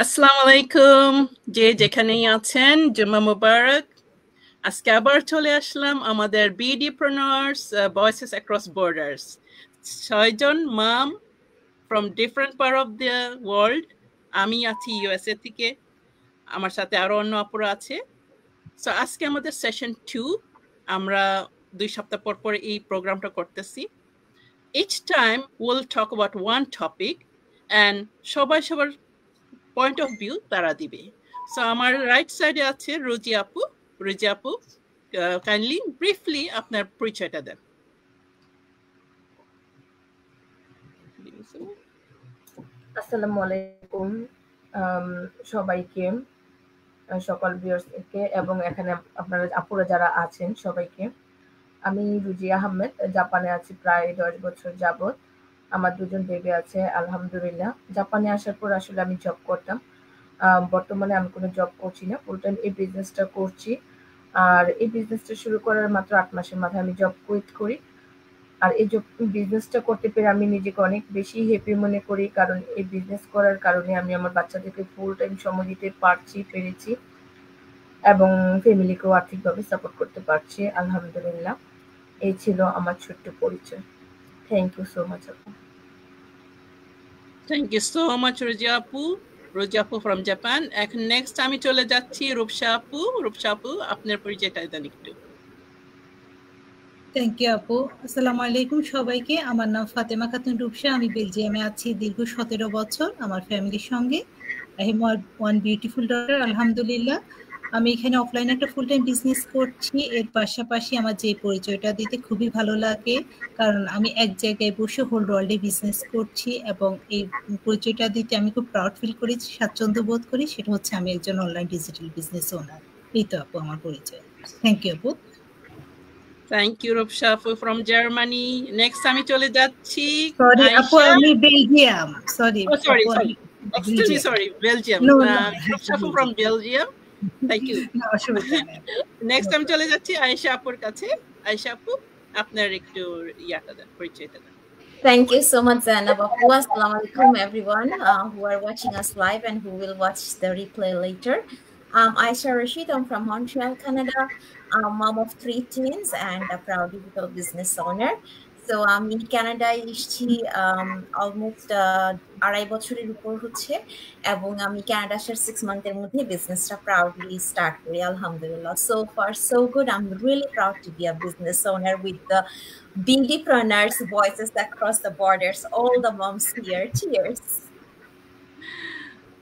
আসসালামু আলাইকুম। যে যেখানেই আছেন, জুম্মা মুবারক। আজকে আবার চলে আসলাম আমাদের BDpreneurs Voices Across Borders। 6 John ma'am from different part of the world। আমি আছি USA থেকে। আমার সাথে আরো অন্য আপুরা আছে। সো আজকে আমাদের সেশন 2। আমরা 2 সপ্তাহ পর পর এই প্রোগ্রামটা করতেছি। Each time we'll talk about one topic and সবাই সবার পয়েন্ট অফ ভিউ তারা দিবে। সো আমার রাইট সাইডে আছে রোজি আপু। রোজি আপু, কাইন্ডলি ব্রিফলি আপনার পরিচয়টা দেন। আসসালামু আলাইকুম সবাইকে, সকল ভিউয়ার্সকে এবং এখানে আপনারা আপুরা যারা আছেন সবাইকে। আমি রুজি আহমেদ, জাপানে আছি প্রায় 10 বছর যাবত। আমার 2 জন বেবি আছে আলহামদুলিল্লাহ। জাপানে আসার পর আসলে আমি জব করতাম। বর্তমানে আমি কোনো জব করছি না, ফুল টাইম এই বিজনেসটা করছি। আর এই বিজনেসটা শুরু করার মাত্র 8 মাসের মাথায় আমি জব কুইট করি। আর এই বিজনেসটা করতে পেরে আমি নিজেকে অনেক বেশি হ্যাপি মনে করি, কারণ এই বিজনেস করার কারণে আমি আমার বাচ্চাদেরকে ফুল টাইম সময় দিতে পেরেছি এবং ফ্যামিলিকেও আর্থিকভাবে সাপোর্ট করতে পারছি আলহামদুলিল্লাহ। এই ছিল আমার ছোট্ট পরিচয়। থ্যাংক ইউ সো মাচ আপু। থ্যাংক ইউ সো মাচ রোজি আপু। রোজি আপু ফ্রম জাপান। এখন নেক্সট আমি চলে যাচ্ছি রূপসা আপু। রূপসা আপু, আপনার পরিচয়টা দেন একটু। থ্যাংক ইউ আপু। আসসালামু আলাইকুম সবাইকে। আমার নাম ফাতেমা খাতুন রূপসা। আমি বেলজিয়ামে আছি দীর্ঘ 17 বছর আমার ফ্যামিলির সঙ্গে। I have one beautiful daughter আলহামদুলিল্লাহ। আমি এখানে অফলাইনে একটা ফুল টাইম বিজনেস করছি। এর পাশাপাশি আমার যে পরিচয়টা দিতে খুবই ভালো লাগে, কারণ আমি এক জায়গায় বসে হোল ওয়ার্ল্ডে বিজনেস করছি এবং এই পরিচয়টা দিতে আমি খুব প্রাউড ফিল করি, স্বাচ্ছন্দ্য বোধ করি। সেটা হচ্ছে আমি একজন অনলাইন ডিজিটাল বিজনেস ওনার। এই তো আপু আমার পরিচয়। থ্যাংক ইউ আপু। থ্যাংক ইউ রূপসা আপু ফ্রম জার্মানি। নেক্সট আমি চলে যাচ্ছি সরি আপু, আয়েশা। আমি বেলজিয়াম। সরি ও সরি আপু, sorry, excuse me, sorry, Belgium. No Rupsa আপু ফ্রম বেলজিয়াম। Thank you. না, অসুবিধা নেই। নেক্সট আমি চলে যাচ্ছি আয়েশা আপুর কাছে। আয়েশা আপু, আপনার একটু ইয়াটা দেন, পরিচয়টা দেন। Thank you so much, Zainab. Assalamu alaikum, everyone who are watching us live and who will watch the replay later. I'm Aisha Rashid. I'm from Montreal, Canada. I'm a mom of 3 teens and a proud digital business owner. So আমি কানাডায় এসেছি almost 2.5 বছরের উপর হচ্ছে, এবং আমি Canada আসার 6 মান্থের মধ্যে বিজনেসটা প্রাউডলি স্টার্ট করি আলহামদুলিল্লাহ। So far so good. I'm really proud to be a business owner with the BDpreneurs Voices Across the Borders. All the moms here. Cheers.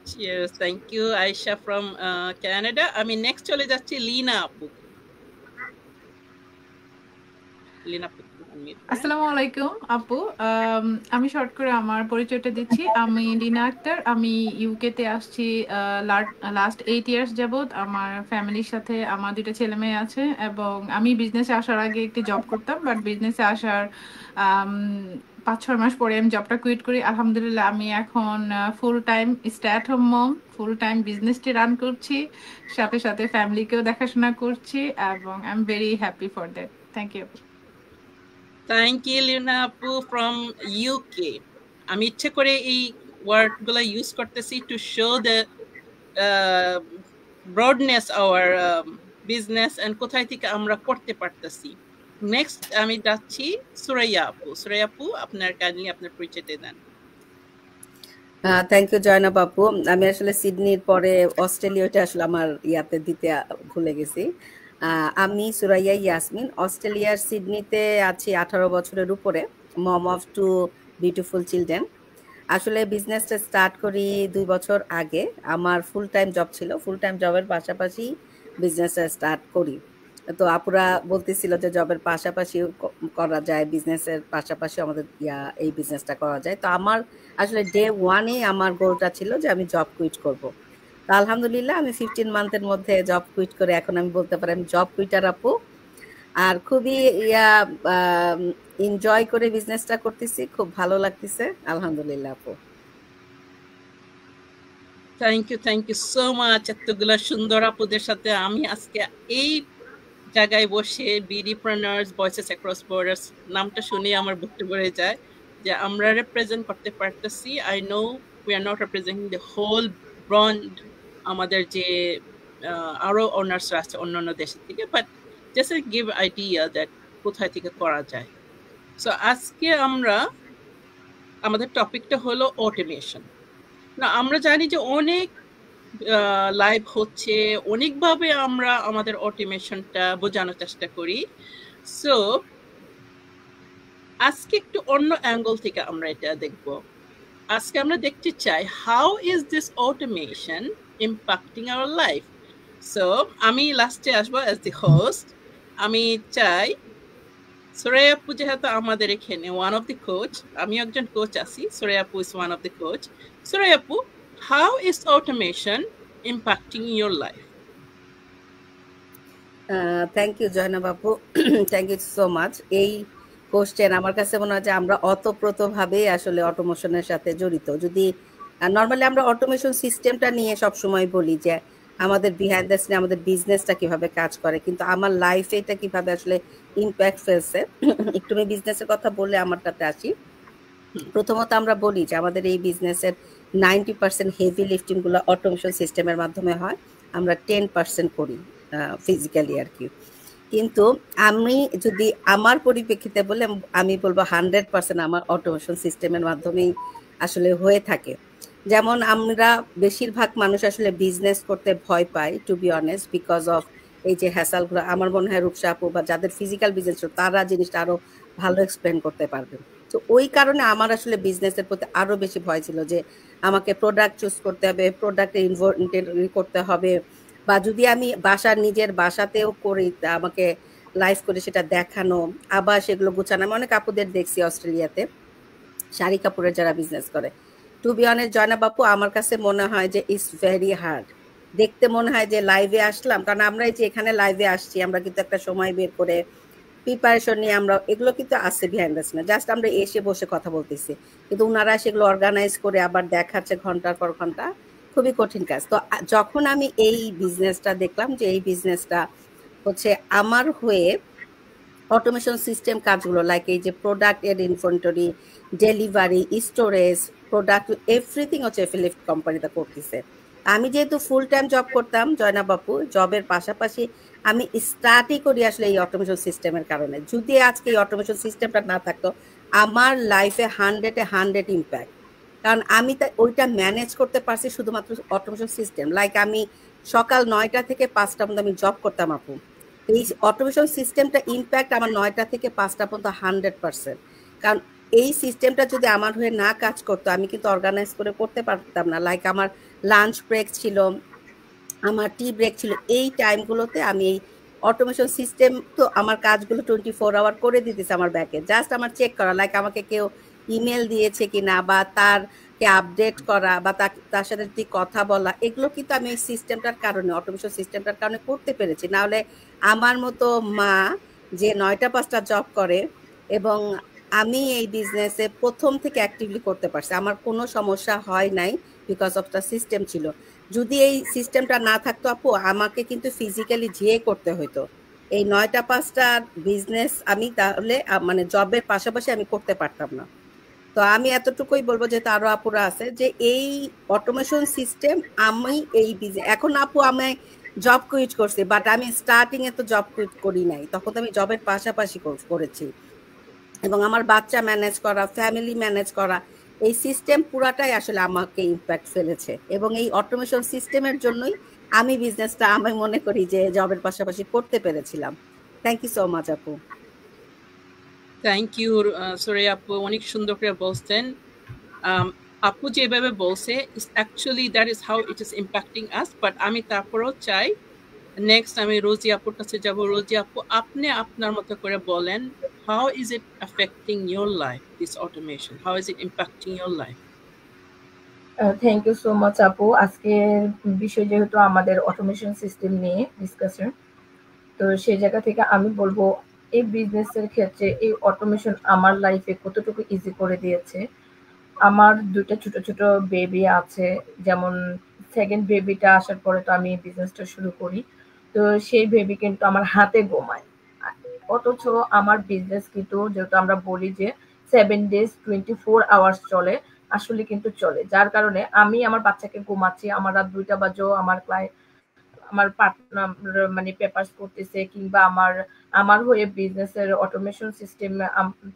Cheers. Thank you, Aisha from Canada. আমি next চলে যাচ্ছি লীনা আপু। লীনা আপু, আসসালামু আলাইকুম আপু। আমি short করে আমার পরিচয়টা দিচ্ছি। আমি লীনা আক্তার। আমি ইউকে তে আসছি লাস্ট 8 ইয়ার্স যাবত। আমার ফ্যামিলির সাথে আমার 2টা ছেলে মেয়ে আছে, এবং আমি বিজনেসে আসার আগে একটি জব করতাম, বাট বিজনেসে আসার 5-6 মাস পরে আমি জবটা কুইট করি। আলহামদুলিল্লাহ আমি এখন full time stay at home mom, full time বিজনেসটি রান করছি, সাথে সাথে ফ্যামিলিকেও দেখাশোনা করছি, এবং I am very happy for that. Thank you. Thank you Leena আপু ফ্রম ইউকে। আমি ইচ্ছে করে এই ওয়ার্ডগুলো ইউজ করতেছি to show the broadness our business and কোথায় থেকে আমরা করতে পারতেছি। নেক্সট আমি যাচ্ছি সুরাইয়া আপু। সুরাইয়া আপু, আপনার কাইন্ডলি আপনার পরিচয়টা দেন। থ্যাংক ইউ জয়নাব আপু। আমি আসলে সিডনির পরে অস্ট্রেলিয়াটা আসলে আমার ইয়াতে দিতে ভুলে গেছি। আমি সুরাইয়া ইয়াসমিন, অস্ট্রেলিয়ার সিডনিতে আছি 18 বছরের উপরে, মম অফ 2 বিউটিফুল চিলড্রেন। আসলে বিজনেসটা স্টার্ট করি 2 বছর আগে। আমার ফুল টাইম জব ছিল, ফুল টাইম জবের পাশাপাশি বিজনেসটা স্টার্ট করি। তো আপুরা বলতেছিল যে জবের পাশাপাশিও করা যায়, বিজনেসের পাশাপাশি আমাদের এই বিজনেসটা করা যায়। তো আমার আসলে ডে 1-এ আমার গোলটা ছিল যে আমি জব কুইট করব। তো আলহামদুলিল্লাহ আমি 15 মান্থের মধ্যে জব কুইট করে এখন আমি বলতে পারি আমি জব কুইটার আপু। আর খুবই এনজয় করে বিজনেসটা করতেছি, খুব ভালো লাগতেছে আলহামদুলিল্লাহ আপু। Thank you so much. এতগুলো সুন্দর আপুদের সাথে আমি আজকে এই জায়গায় বসে BDpreneurs Voices Across Borders নামটা শুনে আমার বুকটা ভরে যায় যে আমরা রিপ্রেজেন্ট করতে পারতেছি। I know we are not representing the whole brand আমাদের যে আরো অনার্সরা আছে অন্যান্য দেশের থেকে, but just give idea that কোথায় থেকে করা যায়। সো আজকে আমরা আমাদের টপিকটা হলো অটোমেশন। না, আমরা জানি যে অনেক লাইভ হচ্ছে, অনেকভাবে আমরা আমাদের অটোমেশনটা বোঝানোর চেষ্টা করি। সো আজকে একটু অন্য অ্যাঙ্গেল থেকে আমরা এটা দেখব। আজকে আমরা দেখতে চাই how is this automation impacting our life. So আমি লাস্টে আসবো অ্যাজ দি হোস্ট। আমি চাই সুরাইয়া আপু যেহেতু আমাদের এখানে ওয়ান অফ দি কোচ, আমি একজন কোচ আছি, সুরাইয়া আপু is one of the coach. Suraiya আপু, how is automation impacting your life? Thank you Zainab আপু, থ্যাংক ইউ সো মাচ। এই কোশ্চেন আমার কাছে মনে হয় যে আমরা অতপ্রতভাবে আসলে অটোমেশনের সাথে জড়িত। যদি নর্মালি আমরা অটোমেশন সিস্টেমটা নিয়ে সবসময় বলি যে আমাদের বিহাইন্ড দ্য সিন আমাদের বিজনেসটা কিভাবে কাজ করে, কিন্তু আমার লাইফে এটা কিভাবে আসলে ইম্প্যাক্ট ফেলছে। একটু আমি বিজনেসের কথা বললে আমারটাতে আসি। প্রথমত আমরা বলি যে আমাদের এই বিজনেসের 90% হেভি লিফটিংগুলো অটোমেশন সিস্টেমের মাধ্যমে হয়, আমরা 10% করি ফিজিক্যালি আর কি। কিন্তু আমি যদি আমার পরিপ্রেক্ষিতে বলে আমি বলবো 100% আমার অটোমেশন সিস্টেমের মাধ্যমেই আসলে হয়ে থাকে। যেমন আমরা বেশিরভাগ মানুষ আসলে বিজনেস করতে ভয় পায়, to be honest, because of এই যে হ্যাসালগুলো। আমার মনে হয় রূপসা আপু বা যাদের ফিজিক্যাল বিজনেস তারা জিনিসটা আরো ভালো এক্সপ্লেন করতে পারবেন। তো ওই কারণে আমার আসলে বিজনেসের প্রতি আরো বেশি ভয় ছিল যে আমাকে প্রোডাক্ট চুজ করতে হবে, প্রোডাক্টের ইনভেন্টরি করতে হবে, বা যদি আমি নিজের বাসাতেও করি আমাকে লাইভ করে সেটা দেখানো, আবার সেগুলো গুছানো। আমি অনেক আপুদের দেখছি অস্ট্রেলিয়াতে শাড়ি কাপড়ের যারা বিজনেস করে। টু বি অনেস্ট জয়নাব আপু, আমার কাছে মনে হয় যে ইটস ভেরি হার্ড। দেখতে মনে হয় যে লাইভে আসলাম, কারণ আমরা এই যে এখানে লাইভে আসছি আমরা কিন্তু একটা সময় বের করে প্রিপারেশন নিয়ে আমরা এগুলো কিন্তু আসছে বিহাইন্ড দ্য সিন, জাস্ট আমরা এসে বসে কথা বলতেছি, কিন্তু ওনারা সেগুলো অর্গানাইজ করে আবার দেখাচ্ছে ঘন্টার পর ঘন্টা, খুবই কঠিন কাজ। তো যখন আমি এই বিজনেসটা দেখলাম যে এই বিজনেসটা হচ্ছে আমার হয়ে অটোমেশন সিস্টেম কাজগুলো লাইক এই যে প্রোডাক্ট এর inventory, delivery, storage, product everything হচ্ছে এফিলিয়েট কোম্পানিতে করতেছে। আমি যেহেতু ফুল টাইম জব করতাম জয়নাব আপু, জবের পাশাপাশি আমি স্টার্টই করি আসলে এই অটোমেশন সিস্টেমের কারণে। যদি আজকে এই অটোমেশন সিস্টেমটা না থাকতো আমার লাইফে 100-100 ইম্প্যাক্ট, কারণ আমি ওইটা ম্যানেজ করতে পারছি শুধুমাত্র অটোমেশন সিস্টেম। লাইক আমি সকাল 9টা থেকে 5টা পর্যন্ত আমি জব করতাম আপু, এই অটোমেশন সিস্টেমটা ইম্প্যাক্ট আমার 9টা থেকে 5টা পর্যন্ত 100%। কারণ এই সিস্টেমটা যদি আমার হয়ে না কাজ করতো আমি কিন্তু অর্গানাইজ করে করতে পারতাম না। লাইক আমার লাঞ্চ ব্রেক ছিল, আমার টি ব্রেক ছিল, এই টাইমগুলোতে আমি এই অটোমেশন সিস্টেম তো আমার কাজগুলো 24 আওয়ার করে দিতেছে আমার ব্যাকে। জাস্ট আমার চেক করা, লাইক আমাকে কেউ ইমেল দিয়েছে কিনা বা তারকে আপডেট করা বা তার সাথে যদি কথা বলা, এগুলো কিন্তু আমি এই সিস্টেমটার কারণে অটোমেশন সিস্টেমটার কারণে করতে পেরেছি। না হলে আমার মতো মা যে 9টা 5টা জব করে এবং আমি এই বিজনেসে প্রথম থেকে অ্যাক্টিভলি করতে পারছি, আমার কোনো সমস্যা হয় নাই বিকজ অফ দ্য সিস্টেম ছিল। যদি এই সিস্টেমটা না থাকতো আপু আমাকে কিন্তু ফিজিক্যালি যেয়ে করতে হতো এই 9টা 5টার বিজনেস, আমি তাহলে মানে জবের পাশাপাশি আমি করতে পারতাম না। তো আমি এতটুকুই বলবো, যেহেতু আরো আপুরা আছে, যে এই অটোমেশন সিস্টেম আমি এই বিজনেস এখন আপু আমি জব কুইট করছি, বাট আমি স্টার্টিং এ তো জব কুইট করি নাই, তখন তো আমি জবের পাশাপাশি করেছি। এবং আমার বাচ্চা ম্যানেজ করা, ফ্যামিলি ম্যানেজ করা, এই সিস্টেম পুরাটাই আসলে আমাকে ইম্প্যাক্ট ফেলেছে। এবং এই অটোমেশন সিস্টেমের জন্যই আমি বিজনেসটা আমি মনে করি যে জবের পাশাপাশি করতে পেরেছিলাম। থ্যাংক ইউ সো মাচ আপু। থ্যাংক ইউ সুরাইয়া আপু, অনেক সুন্দর করে বলছেন। আপু যেভাবে বলছে actually that is how it is impacting us. But আমি তারপরেও চাই নেক্সট আমি রোজি আপুর কাছে যাব। রোজি আপু, আপনি আপনার মতো করে বলেন, how is it affecting your life this automation, how is it impacting your life? Thank you so much আপু। আজকের বিষয় যেহেতু আমাদের অটোমেশন সিস্টেম নিয়ে ডিসকাশন, তো সেই জায়গা থেকে আমি বলবো এই বিজনেসের ক্ষেত্রে এই অটোমেশন আমার লাইফে কতটুকু ইজি করে দিয়েছে। আমার 2টা ছোট ছোট বেবি আছে, যেমন সেকেন্ড বেবিটা আসার পরে তো আমি বিজনেসটা শুরু করি, তো সেই বেবি কিন্তু আমার হাতে ঘুমায়, অথচ আমার বিজনেস কিন্তু যেহেতু আমরা বলি যে 7 days 24 hours চলে, আসলে কিন্তু চলে। যার কারণে আমি আমার বাচ্চাকে ঘুমাচ্ছি, আমার রাত 2টা বাজেও আমার ক্লায়েন্ট আমার পার্টনার মানে পেপারস করতেছে, কিংবা আমার হয়ে বিজনেসের অটোমেশন সিস্টেম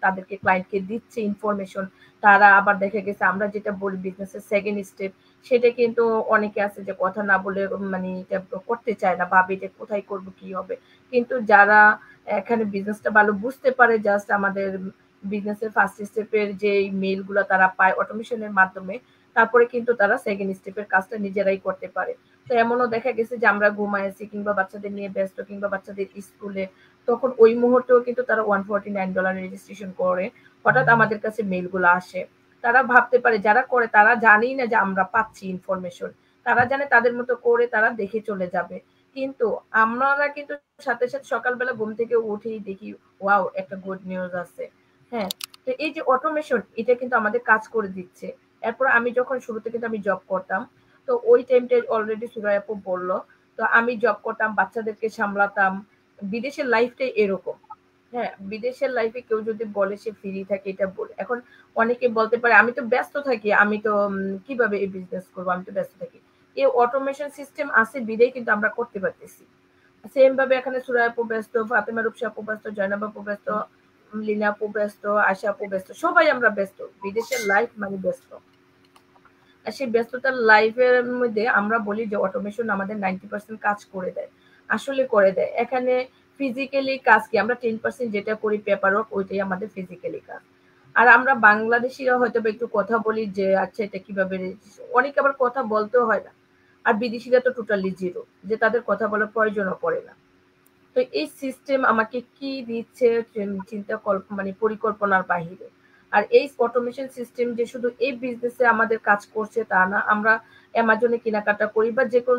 তাদেরকে ক্লায়েন্টকে দিচ্ছে ইনফরমেশন। তারা আবার দেখা গেছে আমরা যেটা বলি বিজনেসের সেকেন্ড স্টেপ, সেটা কিন্তু অনেকে আছে যে কথা না বলে মানে এটা করতে চায় না, ভাবে যে কোথায় করব কি হবে। কিন্তু যারা এখানে বিজনেসটা ভালো বুঝতে পারে, জাস্ট আমাদের বিজনেসের ফার্স্ট স্টেপের যে মেইলগুলো তারা পায় অটোমেশনের মাধ্যমে, তারপরে কিন্তু তারা সেকেন্ড স্টেপের কাজটা নিজেরাই করতে পারে। তো এমনও দেখা গেছে যে আমরা ঘুমাইছি কিংবা বাচ্চাদের নিয়ে ব্যস্ত কিংবা বাচ্চাদের স্কুলে, তখন ওই মুহূর্তেও কিন্তু তারা $149 রেজিস্ট্রেশন করে হঠাৎ আমাদের কাছে মেইলগুলো আসে। তারা ভাবতে পারে, যারা করে তারা জানেই না যে আমরা পাচ্ছি ইনফরমেশন, তারা জানে তাদের মতো করে তারা দেখে চলে যাবে। কিন্তু আমরা কিন্তু সাথে সাথে সকালবেলা ঘুম থেকে উঠেই দেখি ওয়াও একটা গুড নিউজ আছে। হ্যাঁ, তো এই যে অটোমেশন, এটা কিন্তু আমাদের কাজ করে দিচ্ছে। এরপর আমি যখন শুরুতে কিন্তু আমি জব করতাম, তো ওই টাইমটা অলরেডি সুরাই আপু বললো, তো আমি জব করতাম, বাচ্চাদেরকে সামলাতাম। বিদেশের লাইফটাই এরকম। হ্যাঁ, বিদেশের লাইফে কেউ যদি বলে সে ফ্রি থাকে, এটা বলে এখন অনেকে বলতে পারে আমি তো ব্যস্ত থাকি, আমি তো কিভাবে এই বিজনেস করবো, আমি তো ব্যস্ত থাকি। এই অটোমেশন সিস্টেম আছে বিদেই কিন্তু আমরা করতে পারতেছি। সেম ভাবে এখানে সুরাই আপু ব্যস্ত, ফাতেমা রূপসা আপু ব্যস্ত, জয়নাব আপু ব্যস্ত, লিনা আপু ব্যস্ত, আশা আপু ব্যস্ত, সবাই আমরা ব্যস্ত। বিদেশের লাইফ মানে ব্যস্ত। আর সেই ব্যস্ততার লাইফের মধ্যে আমরা বলি যে অটোমেশন আমাদের 90% কাজ করে দেয়, আসলে করে দেয়। এখানে ফিজিক্যালি কাজ কি, আমরা 10% যেটা করি পেপার ওয়ার্ক, ওইটাই আমাদের ফিজিক্যালি কাজ। আর আমরা বাংলাদেশিরা হয়তো একটু কথা বলি যে আচ্ছা এটা কিভাবে, অনেকে আবার কথা বলতেও হয় না। আর বিদেশিরা তো টোটালি জিরো, যে তাদের কথা বলার প্রয়োজনও পড়ে না। তো এই সিস্টেম আমাকে কি দিচ্ছে চিন্তা মানে পরিকল্পনার বাহিরে। আর এই অটোমেশন সিস্টেম যে শুধু এই বিজনেসে আমাদের কাজ করছে তা না, আমরা অ্যামাজনে কেনাকাটা করি বা যে কোন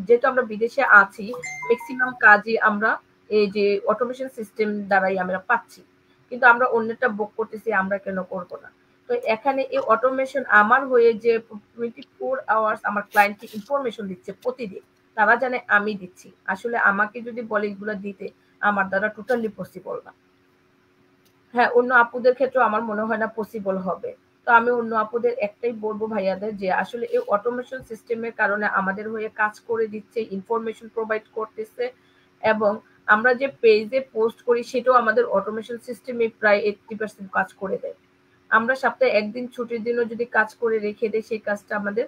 যেহেতু আমরা বিদেশে আছি, ম্যাক্সিমাম কাজই আমরা এই যে অটোমেশন সিস্টেম দ্বারাই আমরা পাচ্ছি। কিন্তু আমরা অন্যটা বুক করতেছি, আমরা কেন করব না? তো এখানে এই অটোমেশন আমার হয়ে যে 24 আওয়ার্স আমার ক্লায়েন্টকে ইনফরমেশন দিচ্ছে প্রতিদিন, তারা জানে আমি দিচ্ছি। আসলে আমাকে যদি বলে এগুলো দিতে, আমার দ্বারা টোটালি পসিবল না। হ্যাঁ, অন্য আপুদের ক্ষেত্রে আমার মনে হয় না পসিবল হবে। তো আমি অন্য আপুদের একটাই বলবো ভাইয়াদের, যে আসলে এই অটোমেশন সিস্টেমের কারণে আমাদের হয়ে কাজ করে দিচ্ছে, ইনফরমেশন প্রোভাইড করতেছে, এবং আমরা যে পেজে পোস্ট করি সেটাও আমাদের অটোমেশন সিস্টেমে প্রায় 80% কাজ করে দেয়। আমরা সপ্তাহে একদিন ছুটির দিনও যদি কাজ করে রেখে দেয়, সেই কাজটা আমাদের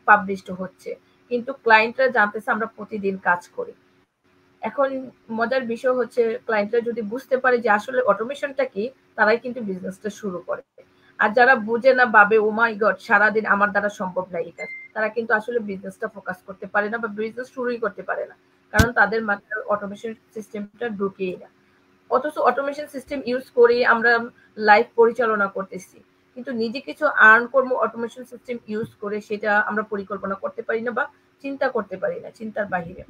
পাবলিশড হচ্ছে, কিন্তু ক্লায়েন্টরা জানতেছে আমরা প্রতিদিন কাজ করি। এখন মজার বিষয় হচ্ছে ক্লায়েন্টরা যদি বুঝতে পারে যে আসলে অটোমেশনটা কি, তারাই কিন্তু বিজনেসটা শুরু করে। আর যারা বুঝে না, ভাবে ও মাই গড সারাদিন আমার দ্বারা সম্ভব না এই কাজ, তারা কিন্তু আসলে বিজনেসটা ফোকাস করতে পারে না বা বিজনেস শুরুই করতে পারে না, কারণ তাদের মাথায় অটোমেশন সিস্টেমটা ঢুকেই না। অথচ অটোমেশন সিস্টেম ইউজ করে আমরা লাইফ পরিচালনা করতেছি, কিন্তু নিজে কিছু আর্ন করবো অটোমেশন সিস্টেম ইউজ করে, সেটা আমরা পরিকল্পনা করতে পারি না বা চিন্তা করতে পারি না, চিন্তার বাহিরে।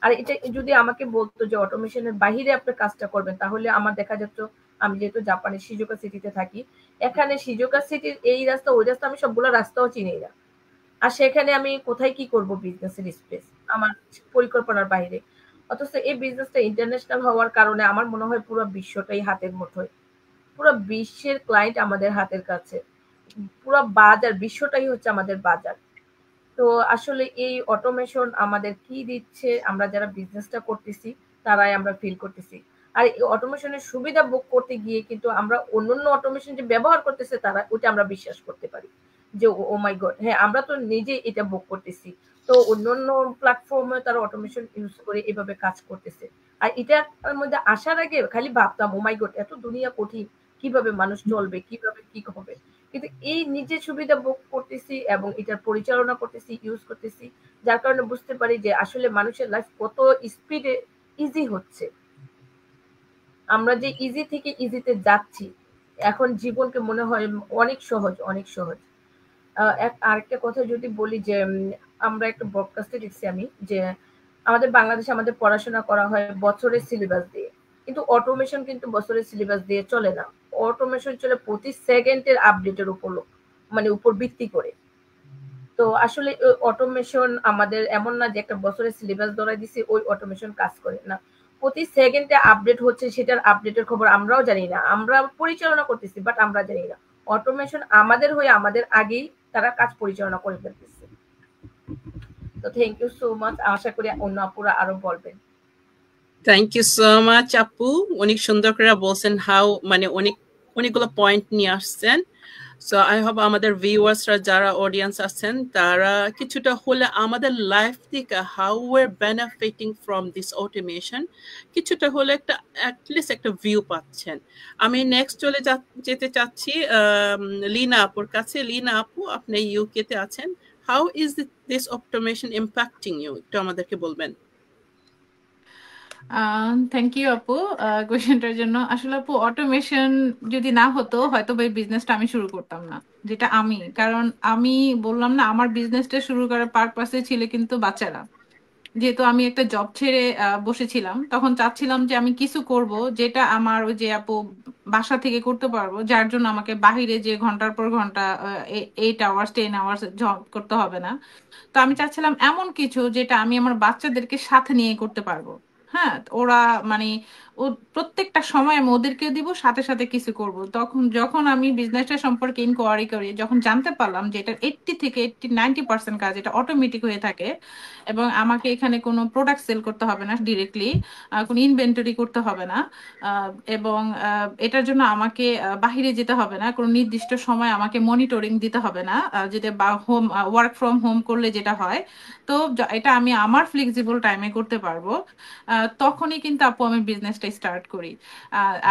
আর এটা যদি আমাকে বলতো যে অটোমেশনের বাহিরে আপনি কাজটা করবেন, তাহলে আমার দেখা যেত, আমি যেহেতু জাপানের শিজুকা সিটিতে থাকি, এখানে শিজুকা সিটির এই রাস্তা ওই রাস্তা আমি সবগুলো রাস্তাও চিনি না। আর সেখানে আমি কোথায় কি করব বিজনেসের স্পেস আমার পরিকল্পনার বাইরে। অথচ এই বিজনেসটা ইন্টারন্যাশনাল হওয়ার কারণে আমার মনে হয় পুরো বিশ্বটাই হাতের মুঠোয়, পুরো বিশ্বের ক্লায়েন্ট আমাদের হাতের কাছে, পুরো বাজার বিশ্বটাই হচ্ছে আমাদের বাজার। তো আসলে এই অটোমেশন আমাদের কি দিচ্ছে, আমরা যারা বিজনেসটা করতেছি তারাই আমরা ফিল করতেছি। আর এই অটোমেশনের সুবিধা ভোগ করতে গিয়ে কিন্তু আমরা অন্যান্য অটোমেশন যে ব্যবহার করতেছে তারা, ওটা আমরা বিশ্বাস করতে পারি যে ও মাই গড, হ্যাঁ আমরা তো নিজে এটা ভোগ করতেছি, তো অন্যান্য প্ল্যাটফর্মে তারা অটোমেশন ইউজ করে এভাবে কাজ করতেছে। আর এটার মধ্যে আসার আগে খালি ভাবতাম ও মাই গড এত দুনিয়া কঠিন, কিভাবে মানুষ চলবে, কিভাবে কি হবে। কিন্তু এই নিজে সুবিধা ভোগ করতেছি এবং এটার পরিচালনা করতেছি, ইউজ করতেছি, যার কারণে বুঝতে পারি যে আসলে মানুষের লাইফ কত স্পিডে ইজি হচ্ছে। আমরা যে ইজি থেকে ইজিতে যাচ্ছি, এখন জীবনকে মনে হয় অনেক সহজ, অনেক সহজ। আরেকটা কথা যদি বলি যে আমরা একটা ব্রডকাস্টে দেখছি আমি, যে আমাদের বাংলাদেশে আমাদের পড়াশোনা করা হয় বছরের সিলেবাস দিয়ে, কিন্তু অটোমেশন কিন্তু বছরের সিলেবাস দিয়ে চলে না। অটোমেশন চলে প্রতি সেকেন্ডের আপডেটের উপর, মানে উপর ভিত্তি করে। তো আসলে অটোমেশন আমাদের এমন না যে একটা বছরের সিলেবাস ধরাই দিছি ওই অটোমেশন কাজ করে না, প্রতি সেকেন্ডে আপডেট হচ্ছে, সেটার আপডেটের খবর আমরাও জানি না, আমরা পরিচালনা করতেছি বাট আমরা জানি না অটোমেশন আমাদের হয়ে আমাদের আগেই তারা কাজ পরিচালনা করে ফেলতেছে। তো থ্যাংক ইউ সো মাচ, আশা করি অন্য আপুরা আরো বলবেন। থ্যাংক ইউ সো মাচ আপু, অনেক সুন্দর করে বলছেন, হাউ মানে অনেকগুলো পয়েন্ট নিয়ে আসছেন। সো আই হোপ আমাদের ভিউয়ার্সরা যারা অডিয়েন্স আছেন তারা কিছুটা হলে আমাদের লাইফ থেকে how way benefiting from this automation কিছুটা হলে একটা অ্যাটলিস্ট একটা ভিউ পাচ্ছেন। আমি নেক্সট যেতে চাচ্ছি লিনা আপুর কাছে। লিনা আপু, আপনি ইউকেতে আছেন, how is this automation impacting you, একটু আমাদেরকে বলবেন। থ্যাংক ইউ আপু কোয়েশ্চেনটার জন্য। আসলে আপু অটোমেশন যদি না হতো হয়তো এই বিজনেসটা আমি শুরু করতাম না, যেটা আমি, কারণ আমি বললাম না আমার বিজনেসটা শুরু করার পারপাসে ছিল কিন্তু বাচ্চারা। যেহেতু আমি একটা জব ছেড়ে বসেছিলাম, তখন চাচ্ছিলাম যে আমি কিছু করব যেটা আমার ওই যে আপু বাসা থেকে করতে পারবো, যার জন্য আমাকে বাহিরে যে ঘন্টার পর ঘন্টা 8 আওয়ার্স 10 আওয়ার্স জব করতে হবে না। তো আমি চাচ্ছিলাম এমন কিছু যেটা আমি আমার বাচ্চাদেরকে সাথে নিয়ে করতে পারবো। হ্যাঁ, ওরা মানে ও প্রত্যেকটা সময় আমি ওদেরকে দিব, সাথে সাথে কিছু করব। যখন আমি বিজনেসটা সম্পর্কে ইনকোয়ারি করি, যখন জানতে পারলাম যে এটা 80 থেকে 90% কাজ এটা অটোমেটিক হয়ে থাকে, এবং আমাকে এখানে কোনো প্রোডাক্ট সেল করতে হবে না ডিরেক্টলি, কোনো ইনভেন্টরি করতে হবে না, এবং এটার জন্য আমাকে বাহিরে যেতে হবে না, কোনো নির্দিষ্ট সময় আমাকে মনিটরিং দিতে হবে না, যেটা বা হোম ওয়ার্ক ফ্রম হোম করলে যেটা হয়। তো এটা আমি আমার ফ্লেক্সিবল টাইমে করতে পারবো। তখনই কিন্তু আপু আমি বিজনেসটা স্টার্ট করি।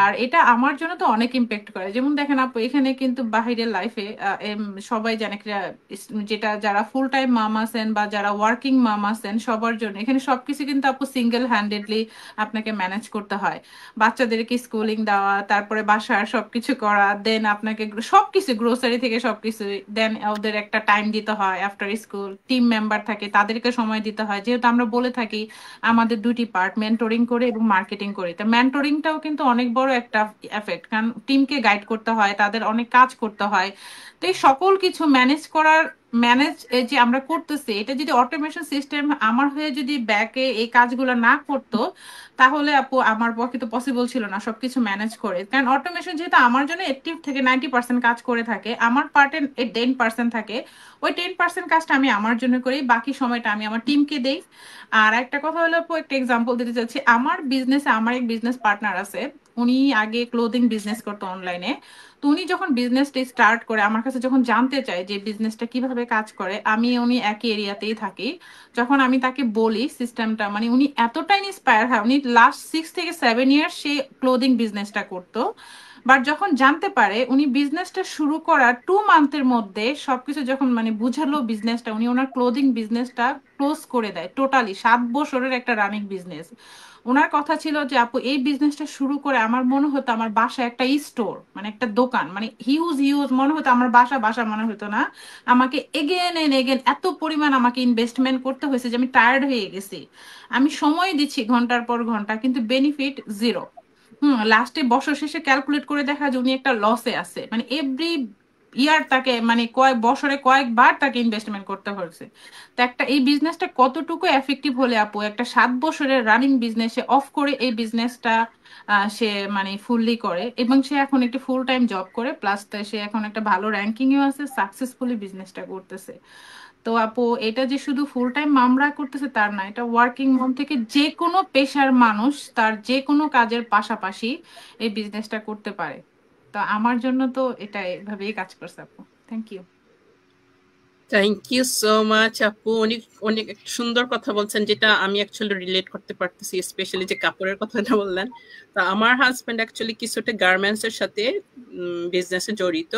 আর এটা আমার জন্য তো অনেক ইম্প্যাক্ট করে। যেমন দেখেন আপু, এখানে কিন্তু বাহিরের লাইফে সবাই জানে যেটা যারা ফুল টাইম মাম আছেন বা যারা ওয়ার্কিং মাম আছেন সবার জন্য এখানে সবকিছু কিন্তু আপু সিঙ্গেল হ্যান্ডেডলি আপনাকে ম্যানেজ করতে হয়। বাচ্চাদেরকে স্কুলিং দেওয়া, তারপরে বাসার সবকিছু করা, দেন আপনাকে সবকিছু গ্রোসারি থেকে সবকিছু, দেন ওদের একটা টাইম দিতে হয় আফটার স্কুল, টিম মেম্বার থাকে তাদেরকে সময় দিতে হয়। যেহেতু আমরা বলে থাকি আমাদের দুটি পার্ট, মেন্টরিং করে এবং মার্কেটিং করে, তো মেন্টরিংটাও কিন্তু অনেক বড় একটা এফেক্ট, কারণ টিমকে গাইড করতে হয়, তাদের অনেক কাজ করতে হয়। তো এই সকল কিছু ম্যানেজ যে আমরা করতেছি, এটা যদি অটোমেশন সিস্টেম আমার হয়ে যদি ব্যাকে এই কাজগুলো না করতো, তাহলে আপু আমার পক্ষে তো পসিবল ছিল না সবকিছু ম্যানেজ করে। কারণ অটোমেশন যেহেতু আমার জন্য 80 থেকে 90% কাজ করে থাকে, আমার পার্টে 10% থাকে, ওই 10% কাজটা আমি আমার জন্য করি, বাকি সময়টা আমি আমার টিমকে দেই। আর একটা কথা হলো আপু, একটা এক্সাম্পল দিতে চাচ্ছি, আমার বিজনেসে আমার এক বিজনেস পার্টনার আছে, উনি আগে ক্লোদিং বিজনেস করতো অনলাইনে। তো উনি যখন বিজনেসটা স্টার্ট করে আমার কাছে যখন জানতে চায় যে বিজনেসটা কিভাবে কাজ করে, উনি একই এরিয়াতেই থাকি, যখন আমি তাকে বলি সিস্টেমটা, মানে উনি এতটাই ইন্সপায়ার হয়। উনি লাস্ট 6 থেকে 7 ইয়ার্স সে ক্লোদিং বিজনেসটা করতো, বাট যখন জানতে পারে উনি বিজনেসটা শুরু করার 2 মান্থের মধ্যে সবকিছু যখন মানে বুঝালো বিজনেসটা, উনি ওনার ক্লোদিং বিজনেসটা ক্লোজ করে দেয় টোটালি। 7 বছরের একটা রানিং বিজনেস। ওনার কথা ছিল যে আপু এই বিজনেসটা শুরু করে আমার মনে হতো আমার বাসা একটা স্টোর, মানে একটা দোকান, মানে হিউজ মনে হতো আমার বাসা মনে হতো না। আমাকে এগেন এন্ড এগেন এত পরিমাণ আমাকে ইনভেস্টমেন্ট করতে হয়েছে যে আমি টায়ার্ড হয়ে গেছি। আমি সময় দিচ্ছি ঘন্টার পর ঘন্টা, কিন্তু বেনিফিট জিরো। লাস্টে বছর শেষে ক্যালকুলেট করে দেখা যায় উনি একটা লসে আছে, মানে এভরি ইয়ার তাকে মানে কয়েকবার তাকে ইনভেস্টমেন্ট করতে হয়েছে। তো একটা এই বিজনেসটা কতটুকু এফেক্টিভ হলে আপু একটা 7 বছরের রানিং বিজনেসে অফ করে এই বিজনেসটা সে মানে ফুললি করে, এবং সে এখন একটা ফুল টাইম জব করে, প্লাস সে এখন একটা ভালো র্যাঙ্কিংও আছে, সাকসেসফুলি বিজনেসটা করতেছে। তো আপু এটা যে শুধু ফুল টাইম মামরা করতেছে তার না, এটা ওয়ার্কিং মম থেকে যে কোনো পেশার মানুষ তার যে কোনো কাজের পাশাপাশি এই বিজনেসটা করতে পারে। তো আমার জন্য তো এটা এভাবেই কাজ করছে আপু। Thank you. Thank you so much আপু, অনেক সুন্দর কথা বলছেন, যেটা আমি অ্যাকচুয়ালি রিলেট করতে পারতেছি, স্পেশালি যে কাপড়ের কথাটা বললেন। তো আমার হাজব্যান্ড অ্যাকচুয়ালি কিছুটা গার্মেন্টস এর সাথে বিজনেসে জড়িত।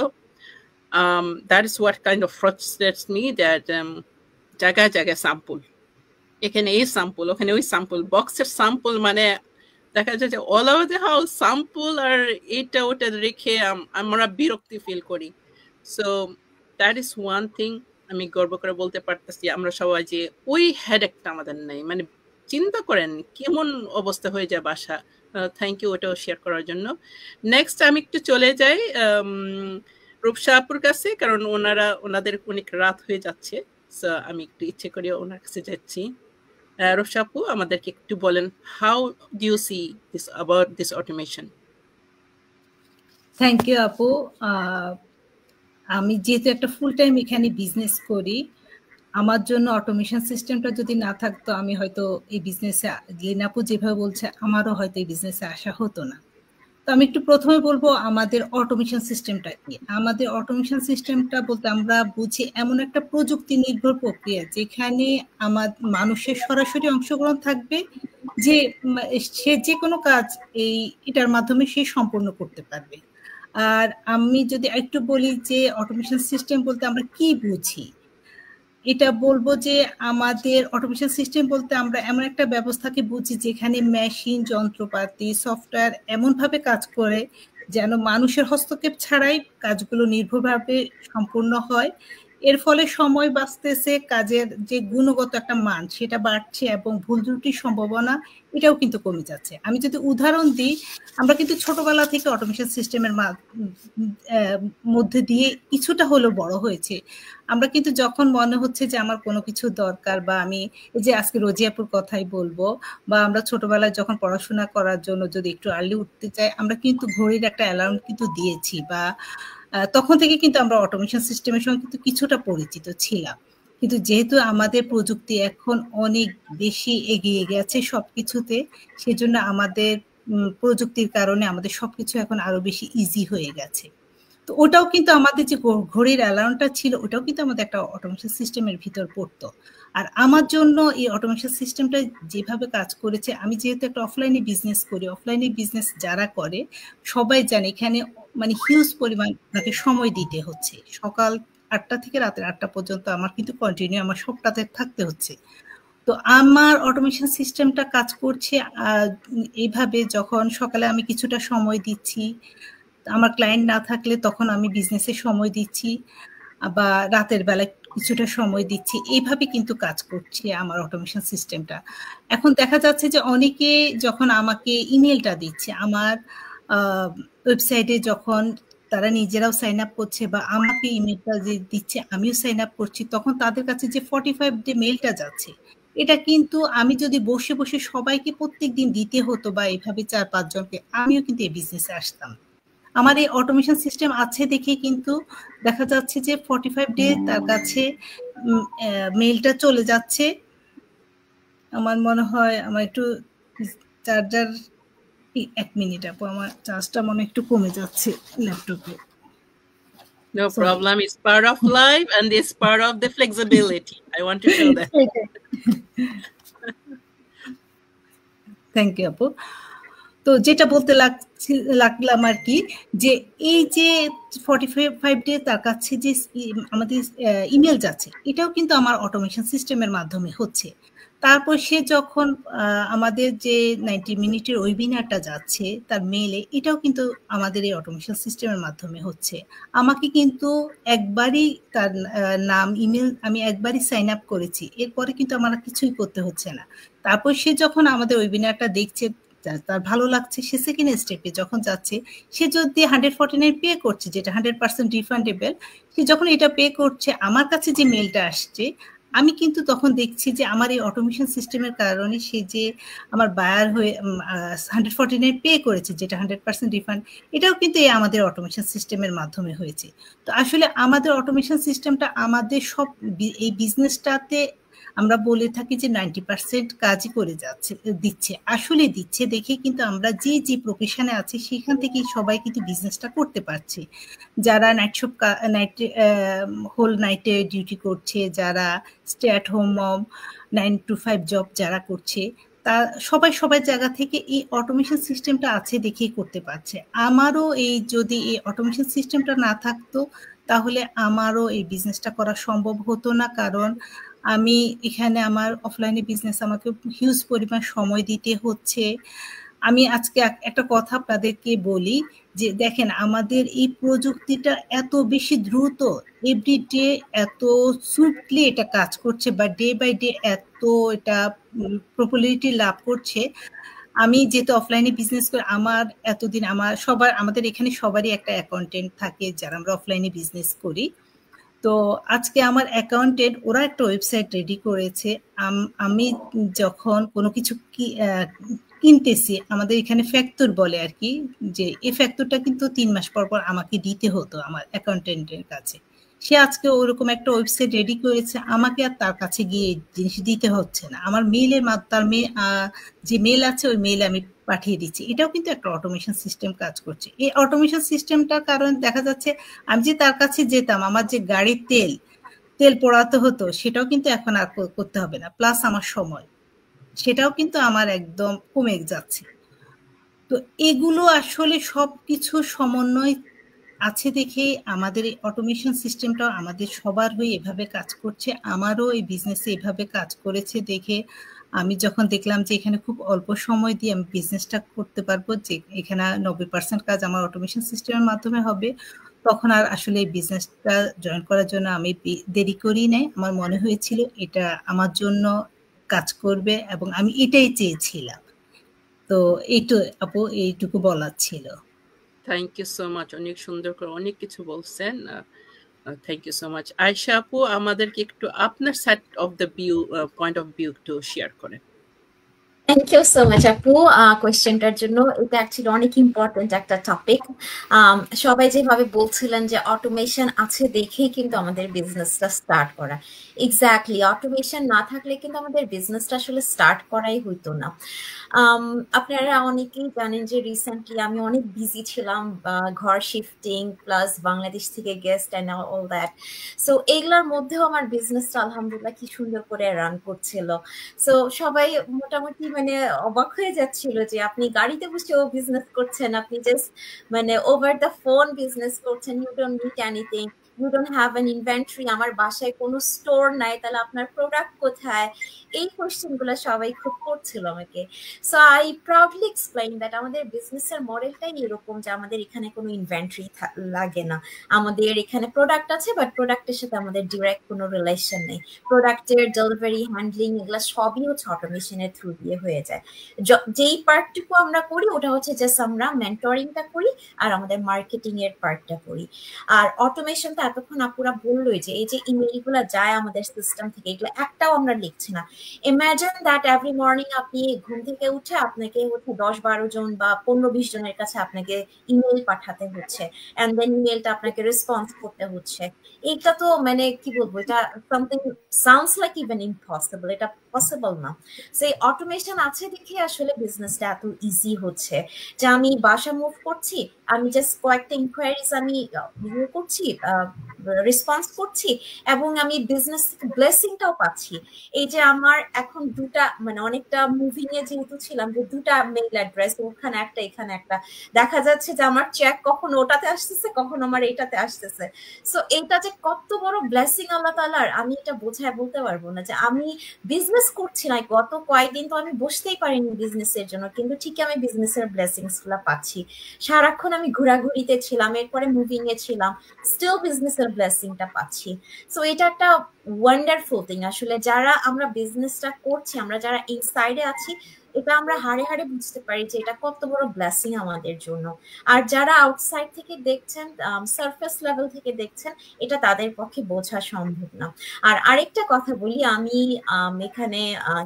That is what kind of frustrates me, that জায়গায় স্যাম্পল, এখানে এই স্যাম্পল ওখানে ওই স্যাম্পল, বক্সের স্যাম্পল, মানে দেখা যায় যে all over the house sample, আর এটা ওটা রেখে আমরা বিরক্তি ফিল করি। So that is one thing আমি গর্ব করে বলতে পারতেছি আমরা সবাই যে ওই হেডেকটা আমাদের নেই। মানে চিন্তা করেন কেমন অবস্থা হয়ে যায় বাসা। থ্যাংক ইউ ওটাও শেয়ার করার জন্য। নেক্সট আমি একটু চলে যাই রূপসা আপুর কাছে, কারণ ওনাদের অনেক রাত হয়ে যাচ্ছে। সো আমি একটু ইচ্ছে করে ওনার কাছে যাচ্ছি। রূপসা আপু, আমাদেরকে একটু বলেন, how do you see this about this automation? Thank you আপু। আমি যেহেতু একটা ফুল টাইম এখানে বিজনেস করি, আমার জন্য অটোমেশন সিস্টেমটা যদি না থাকতো আমি হয়তো এই বিজনেসে, লিনাপু যেভাবে বলছে, আমারও হয়তো এই বিজনেসে আসা হতো না। তো আমি একটু প্রথমে বলবো আমাদের অটোমেশন সিস্টেমটা কি। আমাদের অটোমেশন সিস্টেমটা বলতে আমরা বুঝি এমন একটা প্রযুক্তি নির্ভর প্রক্রিয়া যেখানে মানুষের সরাসরি অংশগ্রহণ থাকবে, যে সে যে কোনো কাজ এটার মাধ্যমে সে সম্পন্ন করতে পারবে। আর আমি যদি একটু বলি যে অটোমেশন সিস্টেম বলতে আমরা কি বুঝি, এটা বলবো যে আমাদের অটোমেশন সিস্টেম বলতে আমরা এমন একটা ব্যবস্থাকে বুঝি যেখানে মেশিন, যন্ত্রপাতি, সফটওয়্যার এমনভাবে কাজ করে যেন মানুষের হস্তক্ষেপ ছাড়াই কাজগুলো নির্ভুলভাবে সম্পূর্ণ হয়। এর ফলে সময় বাঁচতেছে, কাজের যে গুণগত একটা মান সেটা বাড়ছে এবং ভুল ত্রুটির সম্ভাবনা এটাও কিন্তু কমে যাচ্ছে। আমি যদি উদাহরণ দিই, আমরা কিন্তু ছোটবেলা থেকে অটোমেশন সিস্টেমের মধ্যে দিয়ে কিছুটা হলেও বড় হয়েছে। আমরা কিন্তু যখন মনে হচ্ছে যে আমার কোনো কিছু দরকার, বা আমি এই যে আজকে রোজিয়াপুর কথাই বলবো, বা আমরা ছোটবেলায় যখন পড়াশোনা করার জন্য যদি একটু আর্লি উঠতে চাই, আমরা কিন্তু ঘড়ির একটা অ্যালার্ম কিন্তু দিয়েছি, বা তখন থেকে কিন্তু আমরা অটোমেশন সিস্টেমের সঙ্গে কিন্তু কিছুটা পরিচিত ছিলাম। কিন্তু যেহেতু আমাদের প্রযুক্তি এখন অনেক বেশি এগিয়ে গেছে সবকিছুতে, সেজন্য আমাদের প্রযুক্তির কারণে আমাদের সবকিছু এখন আরো বেশি ইজি হয়ে গেছে। তো ওটাও কিন্তু আমাদের যে ঘড়ির অ্যালার্মটা ছিল, ওটাও কিন্তু আমাদের একটা অটোমেশন সিস্টেমের ভিতর পড়তো। আর আমার জন্য এই অটোমেশন সিস্টেমটা যেভাবে কাজ করেছে, আমি যেহেতু একটা অফলাইনে বিজনেস করি, অফলাইনে বিজনেস যারা করে সবাই জানে এখানে মানে হিউজ পরিমাণ তাকে সময় দিতে হচ্ছে। সকাল 8টা থেকে রাতের 8টা পর্যন্ত আমার কিন্তু কন্টিনিউ আমার সবটাতে থাকতে হচ্ছে। তো আমার অটোমেশন সিস্টেমটা কাজ করছে এইভাবে, যখন সকালে আমি কিছুটা সময় দিচ্ছি, আমার ক্লায়েন্ট না থাকলে তখন আমি বিজনেসে সময় দিচ্ছি, বা রাতের বেলায় কিছুটা সময় দিচ্ছি, এইভাবে কিন্তু কাজ করছে আমার অটোমেশন সিস্টেমটা। এখন দেখা যাচ্ছে যে অনেকে যখন আমাকে ইমেলটা দিচ্ছে, আমার ওয়েবসাইটে যখন তারা নিজেরাও সাইন আপ করছে বা আমাকে ইমেলটা যে দিচ্ছে আমিও সাইন আপ করছি, তখন তাদের কাছে যে 45 ডে মেলটা যাচ্ছে, এটা কিন্তু আমি যদি বসে বসে সবাইকে প্রত্যেকদিন দিতে হতো বা এইভাবে 4-5 জনকে, আমিও কিন্তু এই বিজনেসে আসতাম। আমার এই অটোমেশন সিস্টেম আছে দেখে কিন্তু দেখা যাচ্ছে যে 45 ডে তার কাছে মেইলটা চলে যাচ্ছে। আমার মনে হয় আমার একটু চার্জার, 1 মিনিট আপু, আমার চার্জটা মনে একটু কমে যাচ্ছে ল্যাপটপে। No problem. It's part of life and it's part of the flexibility. I want to show that. Thank you আপু। তো যেটা বলতে লাগলাম আর কি, যে এই যে 45 ডে তার কাছে যে আমাদের ইমেল যাচ্ছে, এটাও কিন্তু আমার অটোমেশন সিস্টেমের মাধ্যমে হচ্ছে। তারপর সে যখন আমাদের যে 90 মিনিটের ওয়েবিনারটা যাচ্ছে তার মেলে, এটাও কিন্তু আমাদের এই অটোমেশন সিস্টেমের মাধ্যমে হচ্ছে। আমাকে কিন্তু একবারই তার নাম, ইমেল আমি একবারই সাইন আপ করেছি, এরপরে কিন্তু আমার কিছুই করতে হচ্ছে না। তারপর সে যখন আমাদের ওয়েবিনারটা দেখছে, তার ভালো লাগছে, সে সেকেন্ড স্টেপে যখন যাচ্ছে, সে যদি 149 পে করছে, যেটা 100% রিফান্ডেবল, সে যখন এটা পে করছে, আমার কাছে যে মেলটা আসছে, আমি কিন্তু তখন দেখছি যে আমার এই অটোমেশন সিস্টেমের কারণে সে যে আমার বায়ার হয়ে 149 পে করেছে, যেটা 100% রিফান্ড, এটাও কিন্তু এই আমাদের অটোমেশন সিস্টেমের মাধ্যমে হয়েছে। তো আসলে আমাদের অটোমেশন সিস্টেমটা আমাদের সব এই বিজনেসটাতে আমরা বলে থাকি যে 90% কাজই করে দিচ্ছে, আসলে দিচ্ছে দেখে কিন্তু আমরা যে প্রফেশনে আছি সেখান থেকে সবাই কিন্তু বিজনেসটা করতে পারছি। যারা হোল নাইটে ডিউটি করছে, যারা stay at home mom, 9 to 5 job যারা করছে, তা সবাই জায়গা থেকে এই অটোমেশন সিস্টেমটা আছে দেখেই করতে পারছে। আমারও যদি এই অটোমেশন সিস্টেমটা না থাকতো তাহলে আমারও এই বিজনেসটা করা সম্ভব হতো না, কারণ আমি এখানে আমার অফলাইনে বিজনেস আমাকে হিউজ পরিমাণ সময় দিতে হচ্ছে। আমি আজকে একটা কথা আপনাদেরকে বলি যে দেখেন, আমাদের এই প্রযুক্তিটা এত বেশি দ্রুত, এভরিডে এত সুইফটলি এটা কাজ করছে, বা ডে বাই ডে এত এটা পপুলারিটি লাভ করছে। আমি যেহেতু অফলাইনে বিজনেস করি, আমার এতদিন আমাদের এখানে সবারই একটা অ্যাকাউন্টেন্ট থাকে যারা আমরা অফলাইনে বিজনেস করি। তো আজকে আমার অ্যাকাউন্টেন্ট ওরা একটা ওয়েবসাইট রেডি করেছে। আমি যখন কোনো কিছু ইনটেসি আমাদের এখানে ফ্যাক্টর বলে আর কি, যে এই ফ্যাক্টরটা কিন্তু 3 মাস পর পর আমাকে দিতে হতো আমার অ্যাকাউন্টেন্টের কাছে। সে আজকে ওরকম একটা ওয়েবসাইট রেডি করেছে, আমাকে আর তার কাছে গিয়ে জিনিস দিতে হচ্ছে না, আমার মেইলের তার যে মেইল আছে ওই মেইলে আমি পাঠিয়ে দিচ্ছি। এটাও কিন্তু একটা অটোমেশন সিস্টেম কাজ করছে। এই অটোমেশন সিস্টেমটার কারণে দেখা যাচ্ছে আমি যে তার কাছে যেতাম, আমার যে গাড়ির তেল পোড়াতে হতো সেটাও কিন্তু এখন আর করতে হবে না, প্লাস আমার সময় সেটাও কিন্তু আমার একদম কমে যাচ্ছে। তো এগুলো আসলে সবকিছু সমন্বয় আছে দেখে আমাদের এই অটোমেশন সিস্টেমটাও আমাদের সবার হয়ে এভাবে কাজ করছে। আমারও এই বিজনেসে এভাবে কাজ করেছে দেখে আমি যখন দেখলাম যে এখানে খুব অল্প সময় দিয়ে আমি বিজনেসটা করতে পারবো, যে এখানে 90% কাজ আমার অটোমেশন সিস্টেমের মাধ্যমে হবে, তখন আর আসলে এই বিজনেসটা জয়েন করার জন্য আমি দেরি করি নাই। আমার মনে হয়েছিল এটা আমার জন্য কাজ করবে এবং আমি এটাই চেয়েছিলাম। তো আপু এইটুকু বলার ছিল। থ্যাংক ইউ সো মাচ, অনেক সুন্দর করে অনেক কিছু বলছেন। Thank you so much. Ayesha আপু, আমাদেরকে একটু আপনার side of the view, point of view একটু শেয়ার করেন। থ্যাংক ইউ সো মাচ আপু কোয়েশ্চেনটার জন্য। এটা অ্যাকচুয়ালি অনেক ইম্পর্টেন্ট একটা টপিক। সবাই যেভাবে বলছিলেন যে অটোমেশন আছে দেখেই কিন্তু আমাদের বিজনেসটা স্টার্ট করা, এক্স্যাক্টলি অটোমেশন না থাকলে কিন্তু আমাদের বিজনেসটা আসলে স্টার্ট করাই হইতো না। আপনারা অনেকেই জানেন যে রিসেন্টলি আমি অনেক বিজি ছিলাম, ঘর শিফটিং প্লাস বাংলাদেশ থেকে guest and all that. So এগুলোর মধ্যেও আমার বিজনেসটা আলহামদুলিল্লাহ কি সুন্দর করে রান করছিল। সো সবাই মোটামুটি মানে অবাক হয়ে যাচ্ছিল যে আপনি গাড়িতে বসেও বিজনেস করছেন, আপনি জাস্ট মানে ওভার দ্য ফোন বিজনেস করছেন, you don't need anything, you don't have an inventory, আমার বাসায় কোনো স্টোর নাই, তাহলে আপনার প্রোডাক্ট কোথায়? এই কোয়েশ্চেনগুলো সবাই খুব করছিল আমাকে। So I proudly explain that আমাদের বিজনেসের মডেলটাই এরকম যে আমাদের এখানে কোনো ইনভেন্টরি লাগে না, আমাদের এখানে প্রোডাক্ট আছে বাট প্রোডাক্টের সাথে আমাদের ডিরেক্ট কোনো রিলেশন নেই, প্রোডাক্টের ডেলিভারি হ্যান্ডলিং এগুলো সবই হচ্ছে অটোমেশনের থ্রু দিয়ে হয়ে যায়। যেই পার্টটুকু আমরা করি ওটা হচ্ছে জাস্ট আমরা মেন্টরিংটা করি আর আমাদের মার্কেটিং এর পার্টটা করি। আর অটোমেশনটা এতক্ষণ আপুরা বললোই যে এই যে ইমেইলগুলো যায় আমাদের সিস্টেম থেকে, এগুলো একটাও আমরা লিখছি না। ইমাজিন দ্যাট এভরি মর্নিং আপনি ঘুম থেকে উঠে আপনাকে হচ্ছে 10-12 জন বা 15-20 জনের কাছে আপনাকে ইমেইল পাঠাতে হচ্ছে, এন্ড দেন ইমেইলটা আপনাকে রেসপন্স করতে হচ্ছে। এটা তো মানে কি বলবো, এটা something sounds like even impossible, এটা পসিবল না। সেই অটোমেশন আছে দেখে আসলে বিজনেসটা এত ইজি হচ্ছে যে আমি বাসা মুভ করছি, আমি জাস্ট কয়েকটা ইনকোয়ারিজ আমি করছি, রেসপন্স করছি এবং আমি বিজনেস থেকে ব্লেসিংটাও পাচ্ছি। এই যে আমার এখন দুটা মানে অনেকটা মুভিং এ যেহেতু ছিলাম, যে দুটা মেইল অ্যাড্রেস, ওখানে একটা এখানে একটা, দেখা যাচ্ছে যে আমার চেক কখনো ওটাতে আসতেছে কখনো আমার এইটাতে আসতেছে। সো এইটা যে কত বড় ব্লেসিং আল্লাহ তাআলার, আমি এটা বোঝায় বলতে পারবো না। যে আমি বিজনেস করছি না গত কয়েকদিন, তো আমি বসতেই পারিনি বিজনেসের জন্য, কিন্তু ঠিকই আমি বিজনেসের ব্লেসিংস গুলা পাচ্ছি। সারাক্ষণ আমি ঘোরাঘুরিতে ছিলাম, এরপরে মুভিং এ ছিলাম, স্টিল বিজনেসের ব্লেসিংটা পাচ্ছি। সো এটা একটা ওয়ান্ডারফুল থিং। আসলে যারা আমরা বিজনেসটা করছি, আমরা যারা ইনসাইডে আছি, এটা আমরা হাড়ে হাড়ে বুঝতে পারি যে এটা কত বড় ব্লেসিং আমাদের জন্য। আর যারা আউটসাইড থেকে দেখছেন, সারফেস লেভেল থেকে দেখছেন, এটা তাদের পক্ষে বোঝা সম্ভব না। আর আরেকটা কথা বলি, আমি এখানে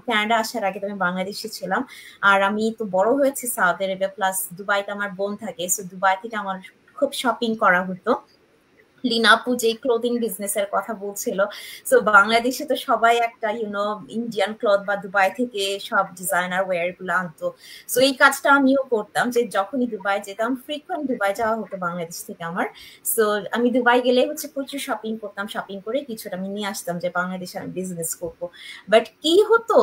কানাডা আসার আগে তো আমি বাংলাদেশে ছিলাম, আর আমি তো বড় হয়েছি সৌদি আরবিয়া, প্লাস দুবাইতে আমার বোন থাকে। সো দুবাই থেকে আমার খুব শপিং করা হতো। লিনা আপু যে ক্লোথিং বিজনেসের কথা বলছিল, সো বাংলাদেশে তো সবাই একটা ইন্ডিয়ান ক্লথ বা দুবাই থেকে সব ডিজাইনার ওয়্যার গুলো আনতো। সো এই কাজটা আমিও করতাম, যে যখনই দুবাই যেতাম, ফ্রিকুয়েন্ট দুবাই যাওয়া হতো বাংলাদেশ থেকে আমার। সো আমি দুবাই গেলে হচ্ছে প্রচুর শপিং করতাম, শপিং করে কিছুটা আমি নিয়ে আসতাম যে বাংলাদেশে আমি বিজনেস করবো। বাট কি হতো,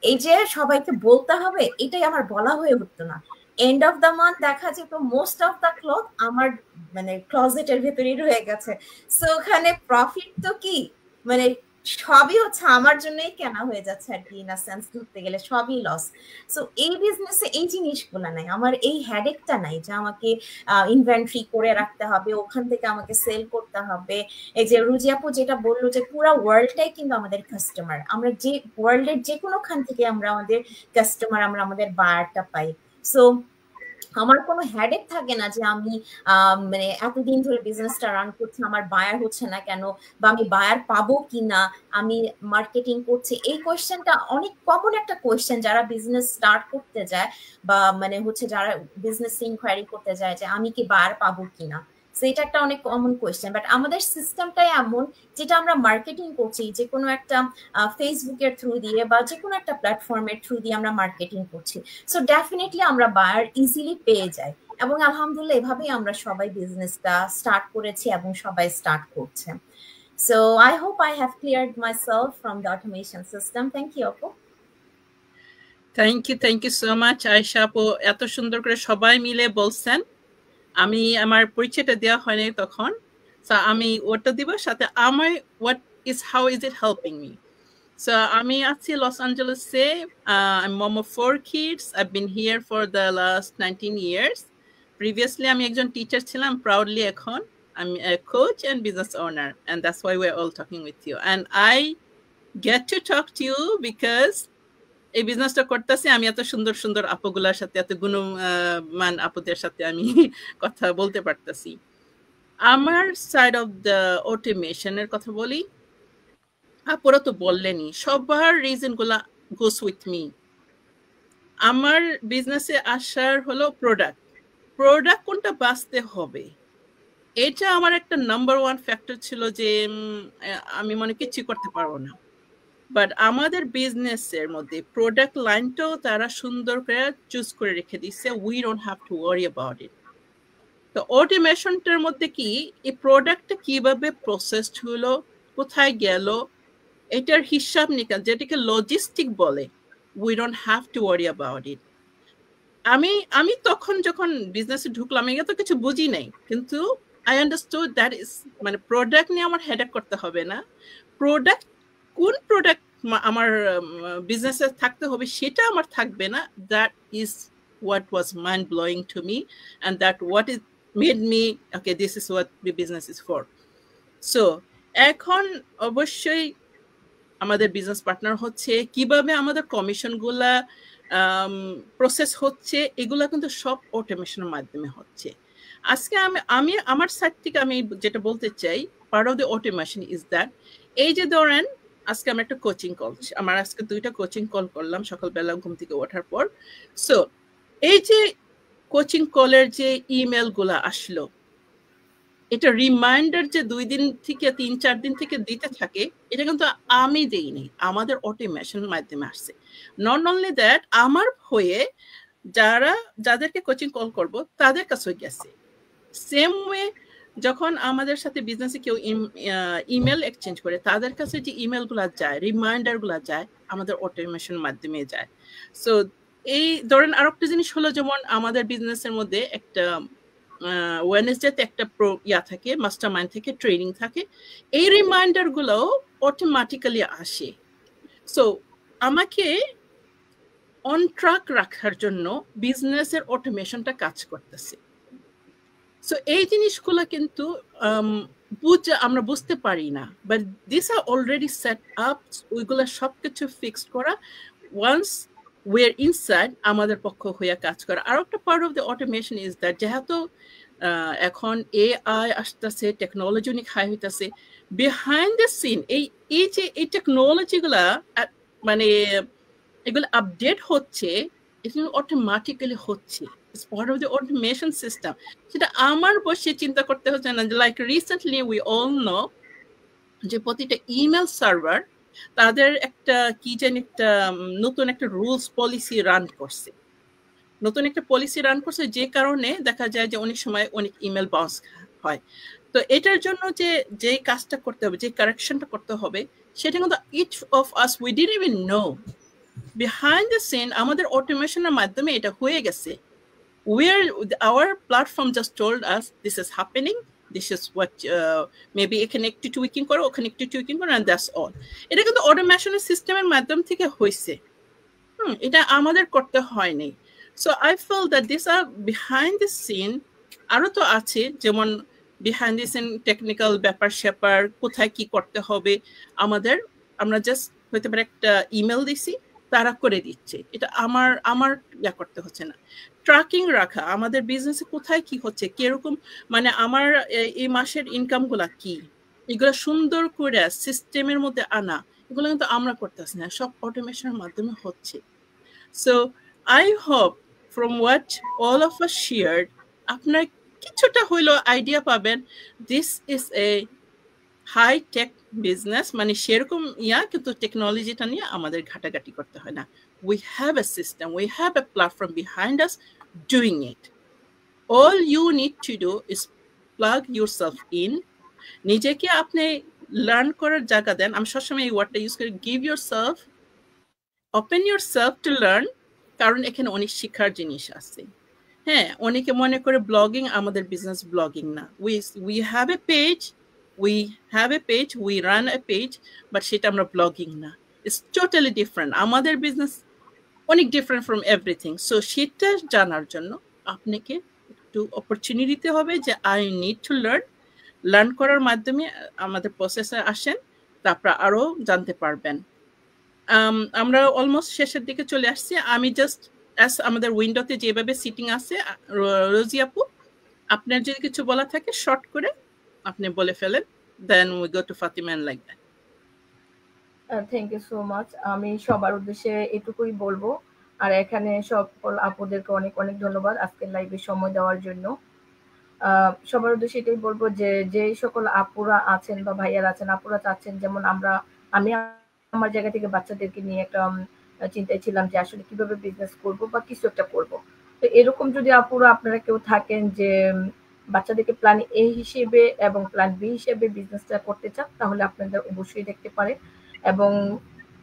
এই যে সবাইকে বলতে হবে এটাই আমার বলা হয়ে উঠতো না। এন্ড অফ দ্য মান্থ দেখা যেত মোস্ট অফ দ্য ক্লথ আমার মানে ক্লজেটের ভেতরেই রয়ে গেছে। সো ওখানে প্রফিট তো কি মানে সবই হচ্ছে আমার জন্যই কেনা হয়ে যাচ্ছে আর কি, ইন আ সেন্স ধরতে গেলে সবই লস। সো এই বিজনেসে এই জিনিসগুলো নাই, আমার এই হ্যাডেকটা নাই যে আমাকে ইনভেন্টরি করে রাখতে হবে, ওখান থেকে আমাকে সেল করতে হবে। এই যে রুজি আপু যেটা বললো যে পুরো ওয়ার্ল্ডটাই কিন্তু আমাদের কাস্টমার, আমরা যে ওয়ার্ল্ডের যে কোনোখান থেকে আমরা আমাদের কাস্টমার, আমরা আমাদের বায়ারটা পাই। সো আমার কোনো হেডেক থাকে না যে আমি মানে এতদিন ধরে বিজনেসটা রান করছি, আমার বায়ার হচ্ছে না কেন, বা আমি বায়ার পাবো কিনা, আমি মার্কেটিং করছি। এই কোয়েশ্চেনটা অনেক কমন একটা কোয়েশ্চেন যারা বিজনেস স্টার্ট করতে যায়, বা মানে হচ্ছে যারা বিজনেস ইনকোয়ারি করতে যায় যে আমি কি বায়ার পাবো কিনা। সেটা একটা অনেক কমন কোয়েশ্চেন, বাট আমাদের সিস্টেমটাই এমন যেটা আমরা মার্কেটিং করছি, যে কোনো একটা ফেসবুকের থ্রু দিয়ে বা যে কোনো একটা প্ল্যাটফর্মের থ্রু দিয়ে আমরা মার্কেটিং করছি। সো ডেফিনেটলি আমরা বায়ার ইজিলি পেয়ে যাই, এবং আলহামদুলিল্লাহ এভাবেই আমরা সবাই বিজনেসটা স্টার্ট করেছি এবং সবাই স্টার্ট করছে। So I hope I have cleared myself from the automation system. Thank you আপু। Thank you so much Ayesha আপু, এত সুন্দর করে সবাই মিলে বলছেন। আমি আমার পরিচয়টা দেওয়া হয়নি তখন, সো আমি ওটা দিব সাথে আমার how is it helping me. So আমি আছি loss অ্যাঞ্জেলেসে, I'm mom of 4 kids. I've been here for the last 19 years. Previously আমি একজন টিচার ছিলাম, proudly এখন I'm a coach and business owner, and that's why we're all talking with you. And I get to talk to you because এই বিজনেসটা করতেছি আমি এত সুন্দর সুন্দর আপুগুলার সাথে, এত গুণমান আপুদের সাথে আমি কথা বলতে পারতেছি। আমার সাইড অফ দ্য অটোমেশনের কথা বলি, আপুরা তো বললেনই, সবার রিজন গুলা গোস উইথ মি। আমার বিজনেসে আসার হলো প্রোডাক্ট কোনটা বাঁচতে হবে, এটা আমার একটা নাম্বার 1 ফ্যাক্টর ছিল যে আমি মনে কিছু করতে পারবো না। বাট আমাদের বিজনেসের মধ্যে প্রোডাক্ট লাইনটাও তারা সুন্দর করে চুজ করে রেখে দিচ্ছে, we don't have to worry about it. তো অটোমেশনটার মধ্যে কি এই প্রোডাক্টটা কিভাবে প্রসেসড হলো, কোথায় গেল, এটার হিসাব নিকাশ, যেটাকে লজিস্টিক বলে, we don't have to worry about it. আমি তখন যখন বিজনেসে ঢুকলাম আমি তো কিছু বুঝি নাই, কিন্তু আই আন্ডারস্টুড দ্যাট ইজ মানে প্রোডাক্ট নিয়ে আমার হেডেক করতে হবে না, কোন প্রোডাক্ট আমার বিজনেসে থাকতে হবে সেটা আমার থাকবে না। That is what was mind blowing to me, and that what is made me okay this is what the business is for. So এখন অবশ্যই আমাদের বিজনেস পার্টনার হচ্ছে, কিভাবে আমাদের কমিশনগুলা প্রসেস হচ্ছে, এগুলা কিন্তু সব অটোমেশনের মাধ্যমে হচ্ছে। আজকে আমি আমার সাইড থেকে আমি যেটা বলতে চাই, part of the automation is that, এই যে ধরেন আজকে আমি একটা কোচিং কল, আমার আজকে 2টা কোচিং কল করলাম সকালবেলা ঘুম থেকে ওঠার পর। সো এই যে কোচিং কলের যে ইমেল গুলা আসলো, এটা রিমাইন্ডার যে 2 দিন থেকে 3-4 দিন থেকে দিতে থাকে, এটা কিন্তু আমি দেইনি, আমাদের অটোমেশন মাধ্যমে আসছে। নট অনলি দ্যাট, আমার হয়ে যাদেরকে কোচিং কল করব তাদের কাছে গেছে। সেম ওয়ে যখন আমাদের সাথে বিজনেসে কেউ ইমেল এক্সচেঞ্জ করে, তাদের কাছে যে ইমেলগুলো যায়, রিমাইন্ডারগুলো যায়, আমাদের অটোমেশন মাধ্যমে যায়। সো এই ধরেন আরেকটা জিনিস হলো, যেমন আমাদের বিজনেসের মধ্যে একটা ওয়েডনেসডেতে একটা থাকে, মাস্টার মাইন্ড থেকে ট্রেনিং থাকে, এই রিমাইন্ডারগুলো অটোমেটিক্যালি আসে। সো আমাকে অন ট্র্যাক রাখার জন্য বিজনেসের অটোমেশনটা কাজ করতেছে। সো এই জিনিসগুলো কিন্তু আমরা বুঝতে পারি না, but this are already set up, ওইগুলো সবকিছু ফিক্সড করা, ওয়ান্স ওয়ের ইনসাইড আমাদের পক্ষ হয়ে কাজ করা। আর একটা part of the automation is that, যেহেতু এখন এআই আসতেছে, টেকনোলজি অনেক হাই হইতেছে, বিহাইন্ড দ্য সিন এই টেকনোলজিগুলা মানে এগুলো আপডেট হচ্ছে, এগুলো অটোমেটিক্যালি হচ্ছে, it's part of the automation system. সেটা আমার বসে চিন্তা করতে হচ্ছে না। Like recently we all know যে প্রতিটা ইমেল সার্ভার তাদের একটা কি জানি একটা নতুন একটা রুলস পলিসি রান করছে, যে কারণে দেখা যায় যে অনেক সময় অনেক ইমেল বাউন্স হয়। তো এটার জন্য যে কাজটা করতে হবে, যে কারেকশনটা করতে হবে, সেটা কিন্তু each of us we didn't even know. Behind the scene আমাদের অটোমেশনের মাধ্যমে এটা হয়ে গেছে। Our platform just told us this is happening, this is what maybe এখানে একটু টুইকিং করো, ওখানে একটু টুইকিং করো, and that's all. এটা কিন্তু অটোমেশনের সিস্টেমের মাধ্যম থেকে হয়েছে, এটা আমাদের করতে হয়নি। So I feel that these are behind the scene। আরো তো আছে, যেমন behind the scene টেকনিক্যাল ব্যাপার স্যাপার, কোথায় কি করতে হবে আমরা জাস্ট হইতে পারে একটা ইমেল দিছি, তারা করে দিচ্ছে, এটা আমার ইয়া করতে হচ্ছে না। ট্র্যাকিং রাখা আমাদের বিজনেসে কোথায় কি হচ্ছে, কিরকম মানে আমার এই মাসের ইনকামগুলা কি, এগুলো সুন্দর করে সিস্টেমের মধ্যে আনা, এগুলো কিন্তু আমরা করতেছি না, সব অটোমেশনের মাধ্যমে হচ্ছে। So I hope from what all of us shared আপনার কিছুটা হইলো আইডিয়া পাবেন this is a high tech business, মানে সেরকম কিন্তু টেকনোলজিটা নিয়ে আমাদের ঘাটাঘাটি করতে হয় না। We have a system, we have a platform behind us doing it. All you need to do is plug yourself in. নিজেকে আপনি লার্ন করার জায়গা দেন, আমি সবসময় এই ওয়ার্ডটা ইউজ করি, give yourself, open yourself to learn, কারণ এখানে অনেক শিক্ষার জিনিস আছে। হ্যাঁ, অনেকে মনে করে ব্লগিং আমাদের বিজনেস ব্লগিং না, we have a page, we run a page, but সেটা আমরা ব্লগিং না, it's totally different, আমাদের বিজনেস অনেক ডিফারেন্ট ফ্রম এভরিথিং। সো সেটা জানার জন্য আপনাকে একটু অপরচুনিটি দিতে হবে যে আই নিড টু লার্ন করার মাধ্যমে আমাদের প্রসেসে আসেন, তারপর আরো জানতে পারবেন। আমরা অলমোস্ট শেষের দিকে চলে আসছি। আমি জাস্ট আমাদের উইন্ডোতে যেভাবে সিটিং আছে, রোজি আপু আপনার যদি কিছু বলা থাকে শর্ট করে আপনি বলে ফেলেন, then we go to Fatima and like that. Thank you so much. আমি সবার উদ্দেশ্যে এটুকুই বলবো, আর এখানে সকল আপুদেরকে অনেক অনেক ধন্যবাদ আজকের লাইভে সময় দেওয়ার জন্য। সবার উদ্দেশ্যে এটাই বলবো যে যে সকল আপুরা আছেন বা ভাইয়ারা আছেন, আপুরা চাচ্ছেন যেমন আমি আমার জায়গা থেকে বাচ্চাদেরকে নিয়ে একটা চিন্তায় ছিলাম যে আসলে কিভাবে বিজনেস করব বা কিছু একটা করব। তো এরকম যদি আপুরা আপনারা কেউ থাকেন যে বাচ্চাদেরকে প্ল্যান এ হিসেবে এবং প্ল্যান বি হিসেবে বিজনেসটা করতে চান, তাহলে আপনাদের অবশ্যই দেখতে পারেন এবং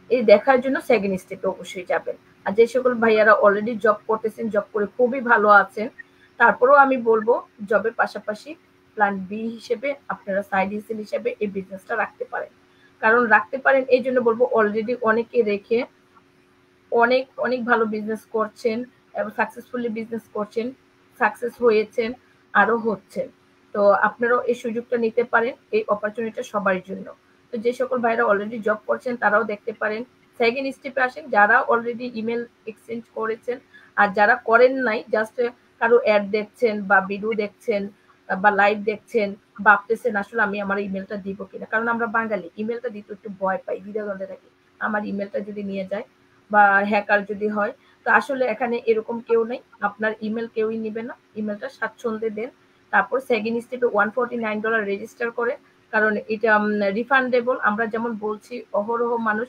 এই দেখার জন্য সেকেন্ড স্টেপে অবশ্যই যাবেন। আর যে সকল ভাইয়ারা অলরেডি জব করতেছেন, জব করে খুবই ভালো আছেন, তারপরেও আমি বলবো জবের পাশাপাশি প্ল্যান বি হিসেবে আপনারা সাইড হিসেল হিসেবে এই বিজনেসটা রাখতে পারেন। কারণ রাখতে পারেন এই জন্য বলবো, অলরেডি অনেকে রেখে অনেক অনেক ভালো বিজনেস করছেন এবং সাকসেসফুলি বিজনেস করছেন, সাকসেস হয়েছেন, আরো হচ্ছেন। তো আপনারাও এই সুযোগটা নিতে পারেন, এই অপরচুনিটিটা সবার জন্য। তো যে সকল ভাইরা অলরেডি জব করছেন তারাও দেখতে পারেন, সেকেন্ড স্টেপে আসেন যারা অলরেডি ইমেল এক্সচেঞ্জ করেছেন, আর যারা করেন নাই জাস্ট কারো অ্যাড দেখছেন বা ভিডিও দেখছেন বা লাইভ দেখছেন, ভাবতেছেন আসলে আমি আমার ইমেলটা দিব কিনা। কারণ আমরা বাঙালি ইমেলটা দিতে একটু ভয় পাই, দ্বিধাদ্বন্দ্বে থাকি, আমার ইমেলটা যদি নিয়ে যায় বা হ্যাকার যদি হয়। তো আসলে এখানে এরকম কেউ নেই, আপনার ইমেল কেউই নিবে না, ইমেলটা স্বাচ্ছন্দ্যে দেন। তারপর সেকেন্ড স্টেপে $149 রেজিস্টার করে, কারণ এটা রিফান্ডেবল। আমরা যেমন বলছি অহরহ মানুষ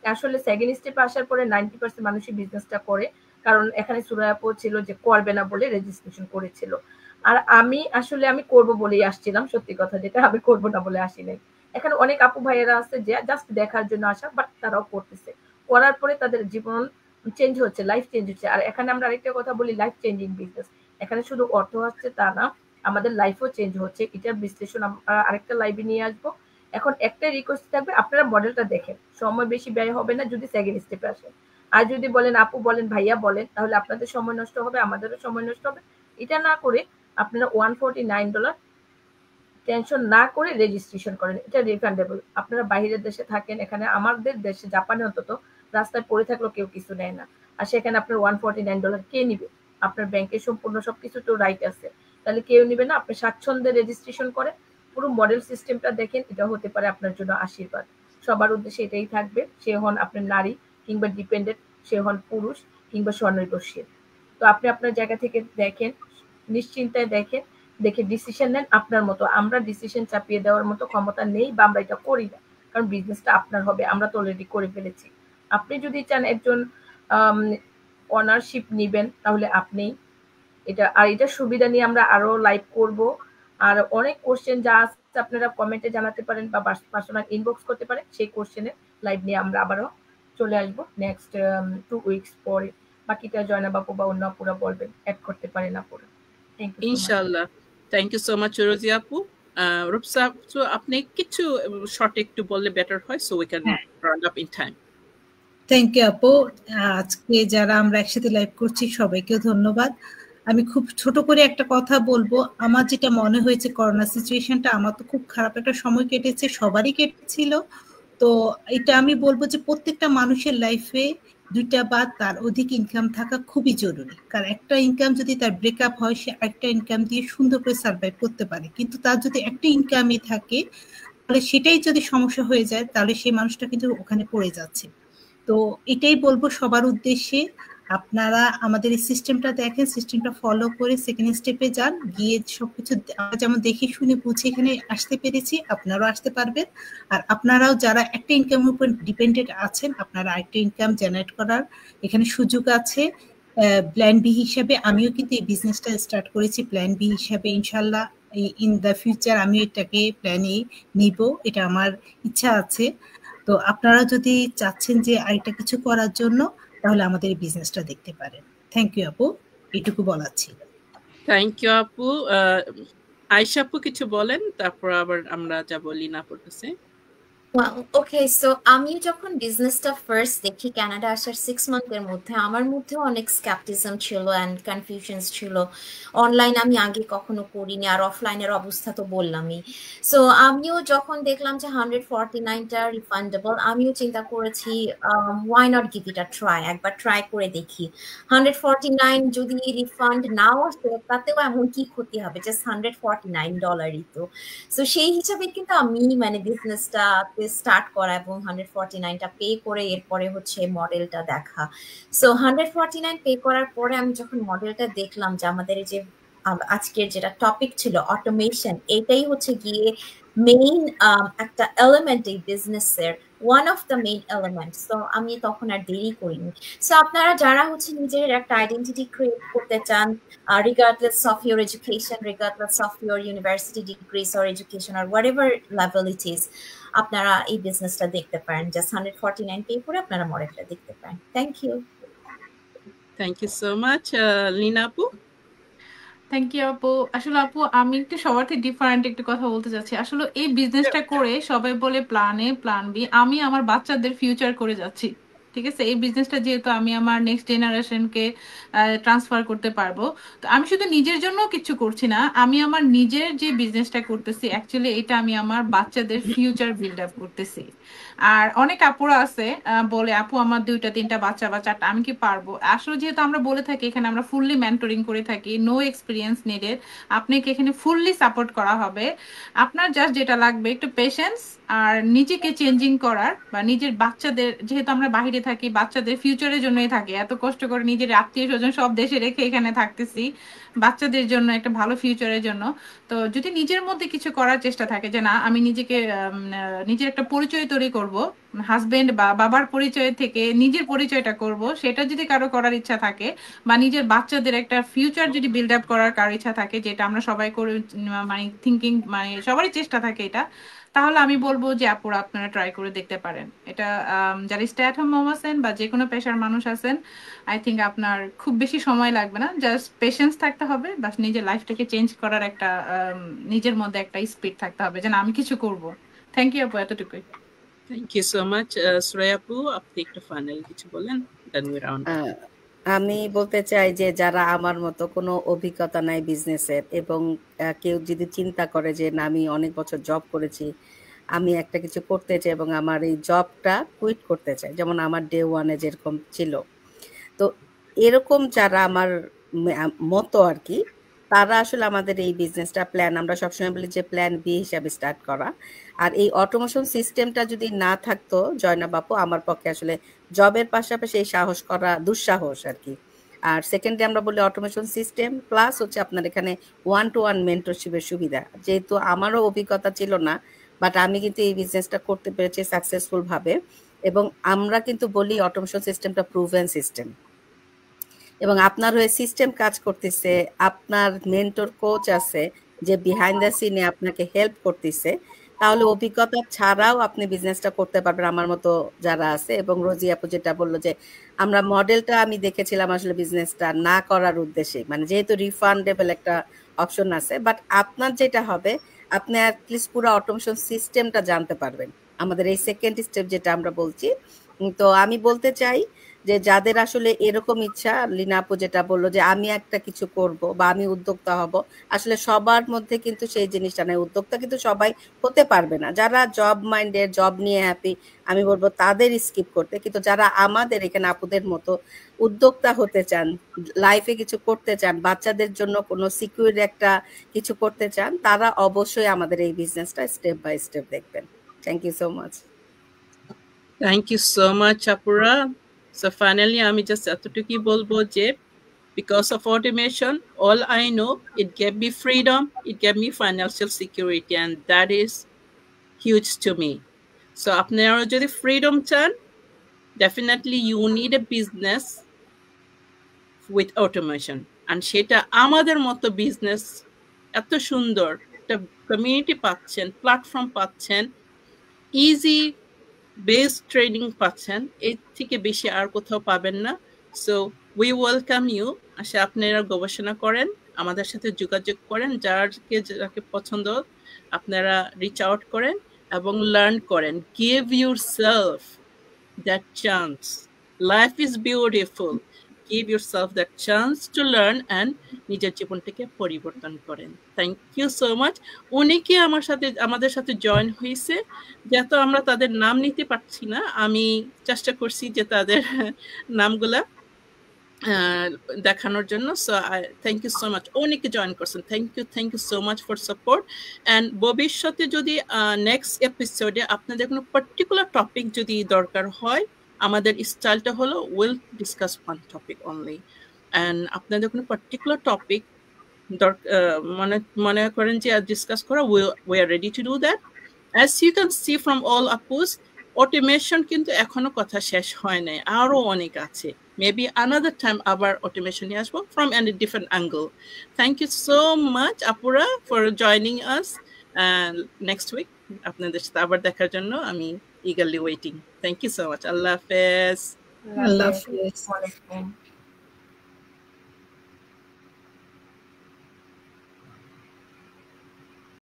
আসলে সেকেন্ড স্টেপে আসার পরে 90% মানুষই বিজনেসটা করে, কারণ এখানে সুরায়া আপু ছিল যে করবে না বলে রেজিস্ট্রেশন করেছিল। আর আমি করব বলেই আসছিলাম, সত্যি কথা যেটা, আমি করব না বলে আসি নাই। এখানে অনেক আপু ভাইয়েরা আছে যে জাস্ট দেখার জন্য আসা, বাট তারাও করতেছে, করার পরে তাদের জীবন চেঞ্জ হচ্ছে, লাইফ চেঞ্জ হচ্ছে। আর এখানে আমরা আরেকটা কথা বলি, লাইফ চেঞ্জিং বিজনেস, এখানে শুধু অর্থ হচ্ছে তা না, আমাদের লাইফও চেঞ্জ হচ্ছে। এটার বিশ্লেষণ আমরা আরেকটা লাইভে নিয়ে আসবো। এখন একটাই রিকোয়েস্ট থাকবে, আপনারা মডেলটা দেখেন, সময় বেশি ব্যয় হবে না যদি সেকেন্ড স্টেপে আসেন। আর যদি বলেন আপু বলেন ভাইয়া বলেন, তাহলে আপনাদের সময় নষ্ট হবে, আমাদেরও সময় নষ্ট হবে। এটা না করে আপনারা $149 টেনশন না করে রেজিস্ট্রেশন করেন, এটা রিফান্ডেবল। আপনারা বাইরের দেশে থাকেন, এখানে আমাদের দেশে জাপানে অন্তত রাস্তায় পড়ে থাকলেও কেউ কিছু নেয় না, আর সেখানে আপনার $149 কে নিবে? আপনার ব্যাংকে সম্পূর্ণ সবকিছু তো রাইট আছে, তাহলে কেউ নিবে না। আপনি স্বাচ্ছন্দ্যে রেজিস্ট্রেশন করেন, পুরো মডেল সিস্টেমটা দেখেন, এটা হতে পারে আপনার জন্য আশীর্বাদ। সবার উদ্দেশ্যে এটাই থাকবে, সে হন আপনার নারী কিংবা ডিপেন্ডেন্ট, সে হন পুরুষ কিংবা স্বনির্ভরশীল। তো আপনি আপনার জায়গা থেকে দেখেন, নিশ্চিন্তায় দেখেন, দেখে ডিসিশন নেন আপনার মতো। আমরা ডিসিশন চাপিয়ে দেওয়ার মতো ক্ষমতা নেই বা আমরা এটা করি না, কারণ বিজনেসটা আপনার হবে, আমরা তো অলরেডি করে ফেলেছি। আপনি যদি চান একজন অনারশিপ নিবেন, তাহলে আপনি এটা সুবিধা নিয়ে আমরা আরো লাইভ করব। আর অনেক কোশ্চেন যা আছে আপনারা কমেন্টে জানাতে পারেন বা পার্সোনাল ইনবক্স করতে পারেন, সেই কোশ্চেনের লাইভ নিয়ে আমরা আবারও চলে আসবো নেক্সট 2 উইকস পরে। বাকিটা জয়না বাপু বা অন্য আপুরা বলবেন, অ্যাড করতে পারেন আপুরা। থ্যাংক ইউ ইনশাআল্লাহ। থ্যাংক ইউ সো মাচ রোজি আপু। রূপসা, তো আপনি কিছু শর্ট একটু বললে বেটার হয়, so we can round up in time. Thank you আপু। আজকে যারা আমরা একসাথে লাইভ করছি সবাইকে ধন্যবাদ। আমি খুব ছোট করে একটা কথা বলবো। আমার যেটা মনে হয়েছে, করোনা সিচুয়েশনটা আমার তো খুব খারাপ একটা সময় কেটেছে, সবারই কেটেছিল। তো এটা আমি বলবো যে প্রত্যেকটা মানুষের লাইফে দুইটা বা তার অধিক ইনকাম থাকা খুবই জরুরি, কারণ একটা ইনকাম যদি তার ব্রেকআপ হয় সে একটা ইনকাম দিয়ে সুন্দর করে সার্ভাইভ করতে পারে, কিন্তু তার যদি একটা ইনকামই থাকে তাহলে সেটাই যদি সমস্যা হয়ে যায় তাহলে সেই মানুষটা কিন্তু ওখানে পড়ে যাচ্ছে। তো এটাই বলবো সবার উদ্দেশ্যে, আপনারা আমাদের এই সিস্টেমটা দেখেন, সিস্টেমটা ফলো করে সেকেন্ড স্টেপে যান, গিয়ে সবকিছু আমরা যেমন দেখে শুনে বুঝে এখানে আসতে পেরেছি আপনারাও আসতে পারবেন। আর আপনারাও যারা একটা ইনকামের উপর ডিপেন্ডেন্ট আছেন আপনারা আরেকটা ইনকাম জেনারেট করার এখানে সুযোগ আছে। প্ল্যান বি হিসাবে আমিও কিন্তু এই বিজনেসটা স্টার্ট করেছি প্ল্যান বি হিসাবে, ইনশাল্লাহ ইন দ্য ফিউচার আমি এটাকে প্ল্যানে নিব, এটা আমার ইচ্ছা আছে। তো আপনারা যদি চাচ্ছেন যে আরেকটা কিছু করার জন্য তাহলে আমাদের এই বিজনেসটা দেখতে পারেন। থ্যাংক ইউ আপু, এটুকু বলার ছিল। থ্যাংক ইউ আপু। আয়েশা আপু কিছু বলেন, তারপর আবার আমরা যাবো লিনা আপুর কাছে। Well, okay, so আমি যখন বিজনেসটা ফার্স্ট দেখি কানাডা আসার 6 মান্থের মধ্যে আমার মধ্যে অনেক স্ক্যাপটিজম ছিল অ্যান্ড কনফিউশনস ছিল। অনলাইন আমি আগে কখনো করিনি, আর অফলাইনের অবস্থা তো বললামই। সো আমিও যখন দেখলাম যে 149টা রিফান্ডেবল, আমিও চিন্তা করেছি why not give it a try, একবার ট্রাই করে দেখি। 149 যদি রিফান্ড নাও আসে তাতেও এমন কি ক্ষতি হবে, জাস্ট $149 তো। সো সেই হিসাবে কিন্তু আমি মানে বিজনেসটা স্টার্ট করা এবং 149টা পে করে এরপরে হচ্ছে মডেলটা দেখা। সো 149 পে করার পরে আমি যখন মডেলটা দেখলাম যে আমাদের এই যে আজকের যেটা টপিক ছিল অটোমেশন, এটাই হচ্ছে গিয়ে মেইন একটা এলিমেন্ট এই বিজনেসের, one of the main element. So আমি তখন আর দেরি করিনি। সো আপনারা যারা হচ্ছে নিজের একটা আইডেন্টিটি ক্রিয়েট করতে চান, regardless of your education, regardless of your university degrees or education or whatever level it is, আপনারা এই বিজনেসটা দেখতে পারেন। জাস্ট 149 পে করে আপনারা মডেলটা দেখতে পারেন। Thank you. Thank you so much. Leena আপু। থ্যাংক ইউ আপু। আসলে আপু আমি একটু সবার থেকে ডিফারেন্ট একটু কথা বলতে চাচ্ছি। আসলে এই বিজনেসটা করে সবাই বলে প্ল্যান এ প্ল্যান বি, আমি আমার বাচ্চাদের ফিউচার করে যাচ্ছি। ঠিক আছে, এই বিজনেসটা যেহেতু আমি আমার নেক্সট জেনারেশনকে ট্রান্সফার করতে পারবো, তো আমি শুধু নিজের জন্য কিছু করছি না, আমি আমার নিজের যে বিজনেসটা করতেছি অ্যাকচুয়ালি এটা আমি আমার বাচ্চাদের ফিউচার বিল্ড আপ করতেছি। আর অনেক আপুরা আছে বলে আপু আমার 2টা 3টা বাচ্চা বা 4টা, আমি কি পারবো? আসলে যেহেতু আমরা বলে থাকি এখানে আমরা ফুললি মেন্টরিং করে থাকি, নো এক্সপিরিয়েন্স নিডেড, আপনাকে এখানে ফুললি সাপোর্ট করা হবে। আপনার জাস্ট যেটা লাগবে একটু পেশেন্স আর নিজেকে চেঞ্জিং করার, বা নিজের বাচ্চাদের, যেহেতু আমরা বাইরে থাকি বাচ্চাদের ফিউচারের জন্যই থাকি, এত কষ্ট করে নিজের আত্মীয় স্বজন সব দেশে রেখে এখানে থাকতেছি বাচ্চাদের জন্য, একটা ভালো ফিউচারের জন্য। তো যদি নিজের মধ্যে কিছু করার চেষ্টা থাকে যে না আমি নিজেকে নিজের একটা পরিচয় তৈরি করব, হাজবেন্ড বা বাবার পরিচয় থেকে নিজের পরিচয়টা করব, সেটা যদি কারো করার ইচ্ছা থাকে, বা নিজের বাচ্চাদের একটা ফিউচার যদি বিল্ড আপ করার কারো ইচ্ছা থাকে, যেটা আমরা সবাই করে মানে থিঙ্কিং মানে সবারই চেষ্টা থাকে এটা, তাহলে আমি বলবো যে আপুরা আপনারা ট্রাই করে দেখতে পারেন এটা। যারা স্টে অ্যাট হোম মম আছেন বা যে কোনো পেশার মানুষ আছেন, আই থিঙ্ক আপনার খুব বেশি সময় লাগবে না, জাস্ট পেশেন্স থাকতে হবে, বাস নিজের লাইফটাকে চেঞ্জ করার একটা নিজের মধ্যে একটা স্পিড থাকতে হবে যে না আমি কিছু করব। থ্যাংক ইউ আপু, এতটুকুই। Thank you so much. Suraiya আপু, আপনি একটু ফাইনাল কিছু বলেন, দেন উই রাউন্ড। আমি বলতে চাই যে যারা আমার মতো কোনো অভিজ্ঞতা নাই বিজনেসের, এবং কেউ যদি চিন্তা করে যে না আমি অনেক বছর জব করেছি, আমি একটা কিছু করতে চাই এবং আমার এই জবটা কুইট করতে চাই, যেমন আমার ডে ওয়ানে যেরকম ছিল, তো এরকম যারা আমার মতো আর কি, তারা আসলে আমাদের এই বিজনেসটা প্ল্যান, আমরা সবসময় বলি যে প্ল্যান বি হিসাবে স্টার্ট করা। আর এই অটোমেশন সিস্টেমটা যদি না থাকতো জয়না বাপু, আমার পক্ষে আসলে জবের পাশাপাশি এই সাহস করা দুঃসাহস আর কি। আর সেকেন্ডে আমরা বলি অটোমেশন সিস্টেম প্লাস হচ্ছে আপনার এখানে 1-to-1 মেন্টরশিপের সুবিধা। যেহেতু আমারও অভিজ্ঞতা ছিল না, বাট আমি কিন্তু এই বিজনেসটা করতে পেরেছি সাকসেসফুল ভাবে, এবং আমরা কিন্তু বলি অটোমেশন সিস্টেমটা প্রুভেন সিস্টেম, এবং আপনার হয়ে সিস্টেম কাজ করতেছে, আপনার মেন্টর কোচ আছে যে বিহাইন্ড দ্য সিনে আপনাকে হেল্প করতেছে, তাহলে অভিজ্ঞতা ছাড়াও আপনি বিজনেসটা করতে পারবেন আমার মতো যারা আছে। এবং রোজি আপু যেটা বললো যে আমরা মডেলটা আমি দেখেছিলাম আসলে বিজনেসটা না করার উদ্দেশ্যে, মানে যেহেতু রিফান্ডেবল একটা অপশন আছে, বাট আপনার যেটা হবে আপনি অ্যাটলিস্ট পুরো অটোমেশন সিস্টেমটা জানতে পারবেন, আমাদের এই সেকেন্ড স্টেপ যেটা আমরা বলছি। তো আমি বলতে চাই যে যাদের আসলে এরকম ইচ্ছা, লিনা আপু যেটা বললো যে আমি একটা কিছু করব বা আমি উদ্যোক্তা হব, আসলে সবার মধ্যে কিন্তু সেই জিনিসটা নাই। উদ্যোক্তা কিন্তু সবাই হতে পারবে না। যারা জব মাইন্ডেড, জব নিয়ে হ্যাপি, আমি বলবো তাদের স্কিপ করতে। কিন্তু যারা আমাদের এখানে আপুদের মতো উদ্যোক্তা হতে চান, লাইফে কিছু করতে চান, বাচ্চাদের জন্য কোনো সিকিউর একটা কিছু করতে চান, তারা অবশ্যই আমাদের এই বিজনেসটা স্টেপ বাই স্টেপ দেখবেন। Thank you so much. Thank you so much আপুরা। সো ফাইনালি আমি জাস্ট এতটুকুই বলবো যে because of automation, all I know, it gave me freedom, it gave me financial security, and that is huge to me. So আপনারা যদি freedom চান, definitely you need a business with automation. And সেটা আমাদের মতো business এত সুন্দর একটা community পাচ্ছেন, প্ল্যাটফর্ম পাচ্ছেন, ইজি বেস ট্রেনিং পাচ্ছেন, এর থেকে বেশি আর কোথাও পাবেন না। So we welcome you. আসলে আপনারা গবেষণা করেন, আমাদের সাথে যোগাযোগ করেন, যাকে পছন্দ আপনারা রিচ আউট করেন এবং লার্ন করেন। Give yourself that chance. Life is beautiful. Give yourself that chance to learn and নিজের জীবনটাকে পরিবর্তন করেন। Thank you so much. অনেকে আমাদের সাথে জয়েন হয়েছে, যেহেতু আমরা তাদের নাম নিতে পারছি না, আমি চেষ্টা করছি যে তাদের নামগুলা দেখানোর জন্য। So thank you so much. অনেকে জয়েন করছেন, thank you so much for support. And ভবিষ্যতে যদি নেক্সট এপিসোডে আপনাদের কোনো পার্টিকুলার টপিক যদি দরকার হয়, আমাদের স্টাইলটা হলো will discuss one topic only. And আপনাদের কোনো পার্টিকুলার টপিক মনে করেন যে ডিসকাস করা, we are ready to do that. As you can see from all apus, automation কিন্তু এখনো কথা শেষ হয় নাই, আরো অনেক আছে। Maybe another time আবার automation নিয়ে আসবো from a different angle. Thank you so much আপুরা for joining us, and next week আপনাদের সাথে আবার দেখার জন্য আমি eagerly waiting. Thank you so much. আল্লাহ হাফেজ। আল্লাহ হাফেজ।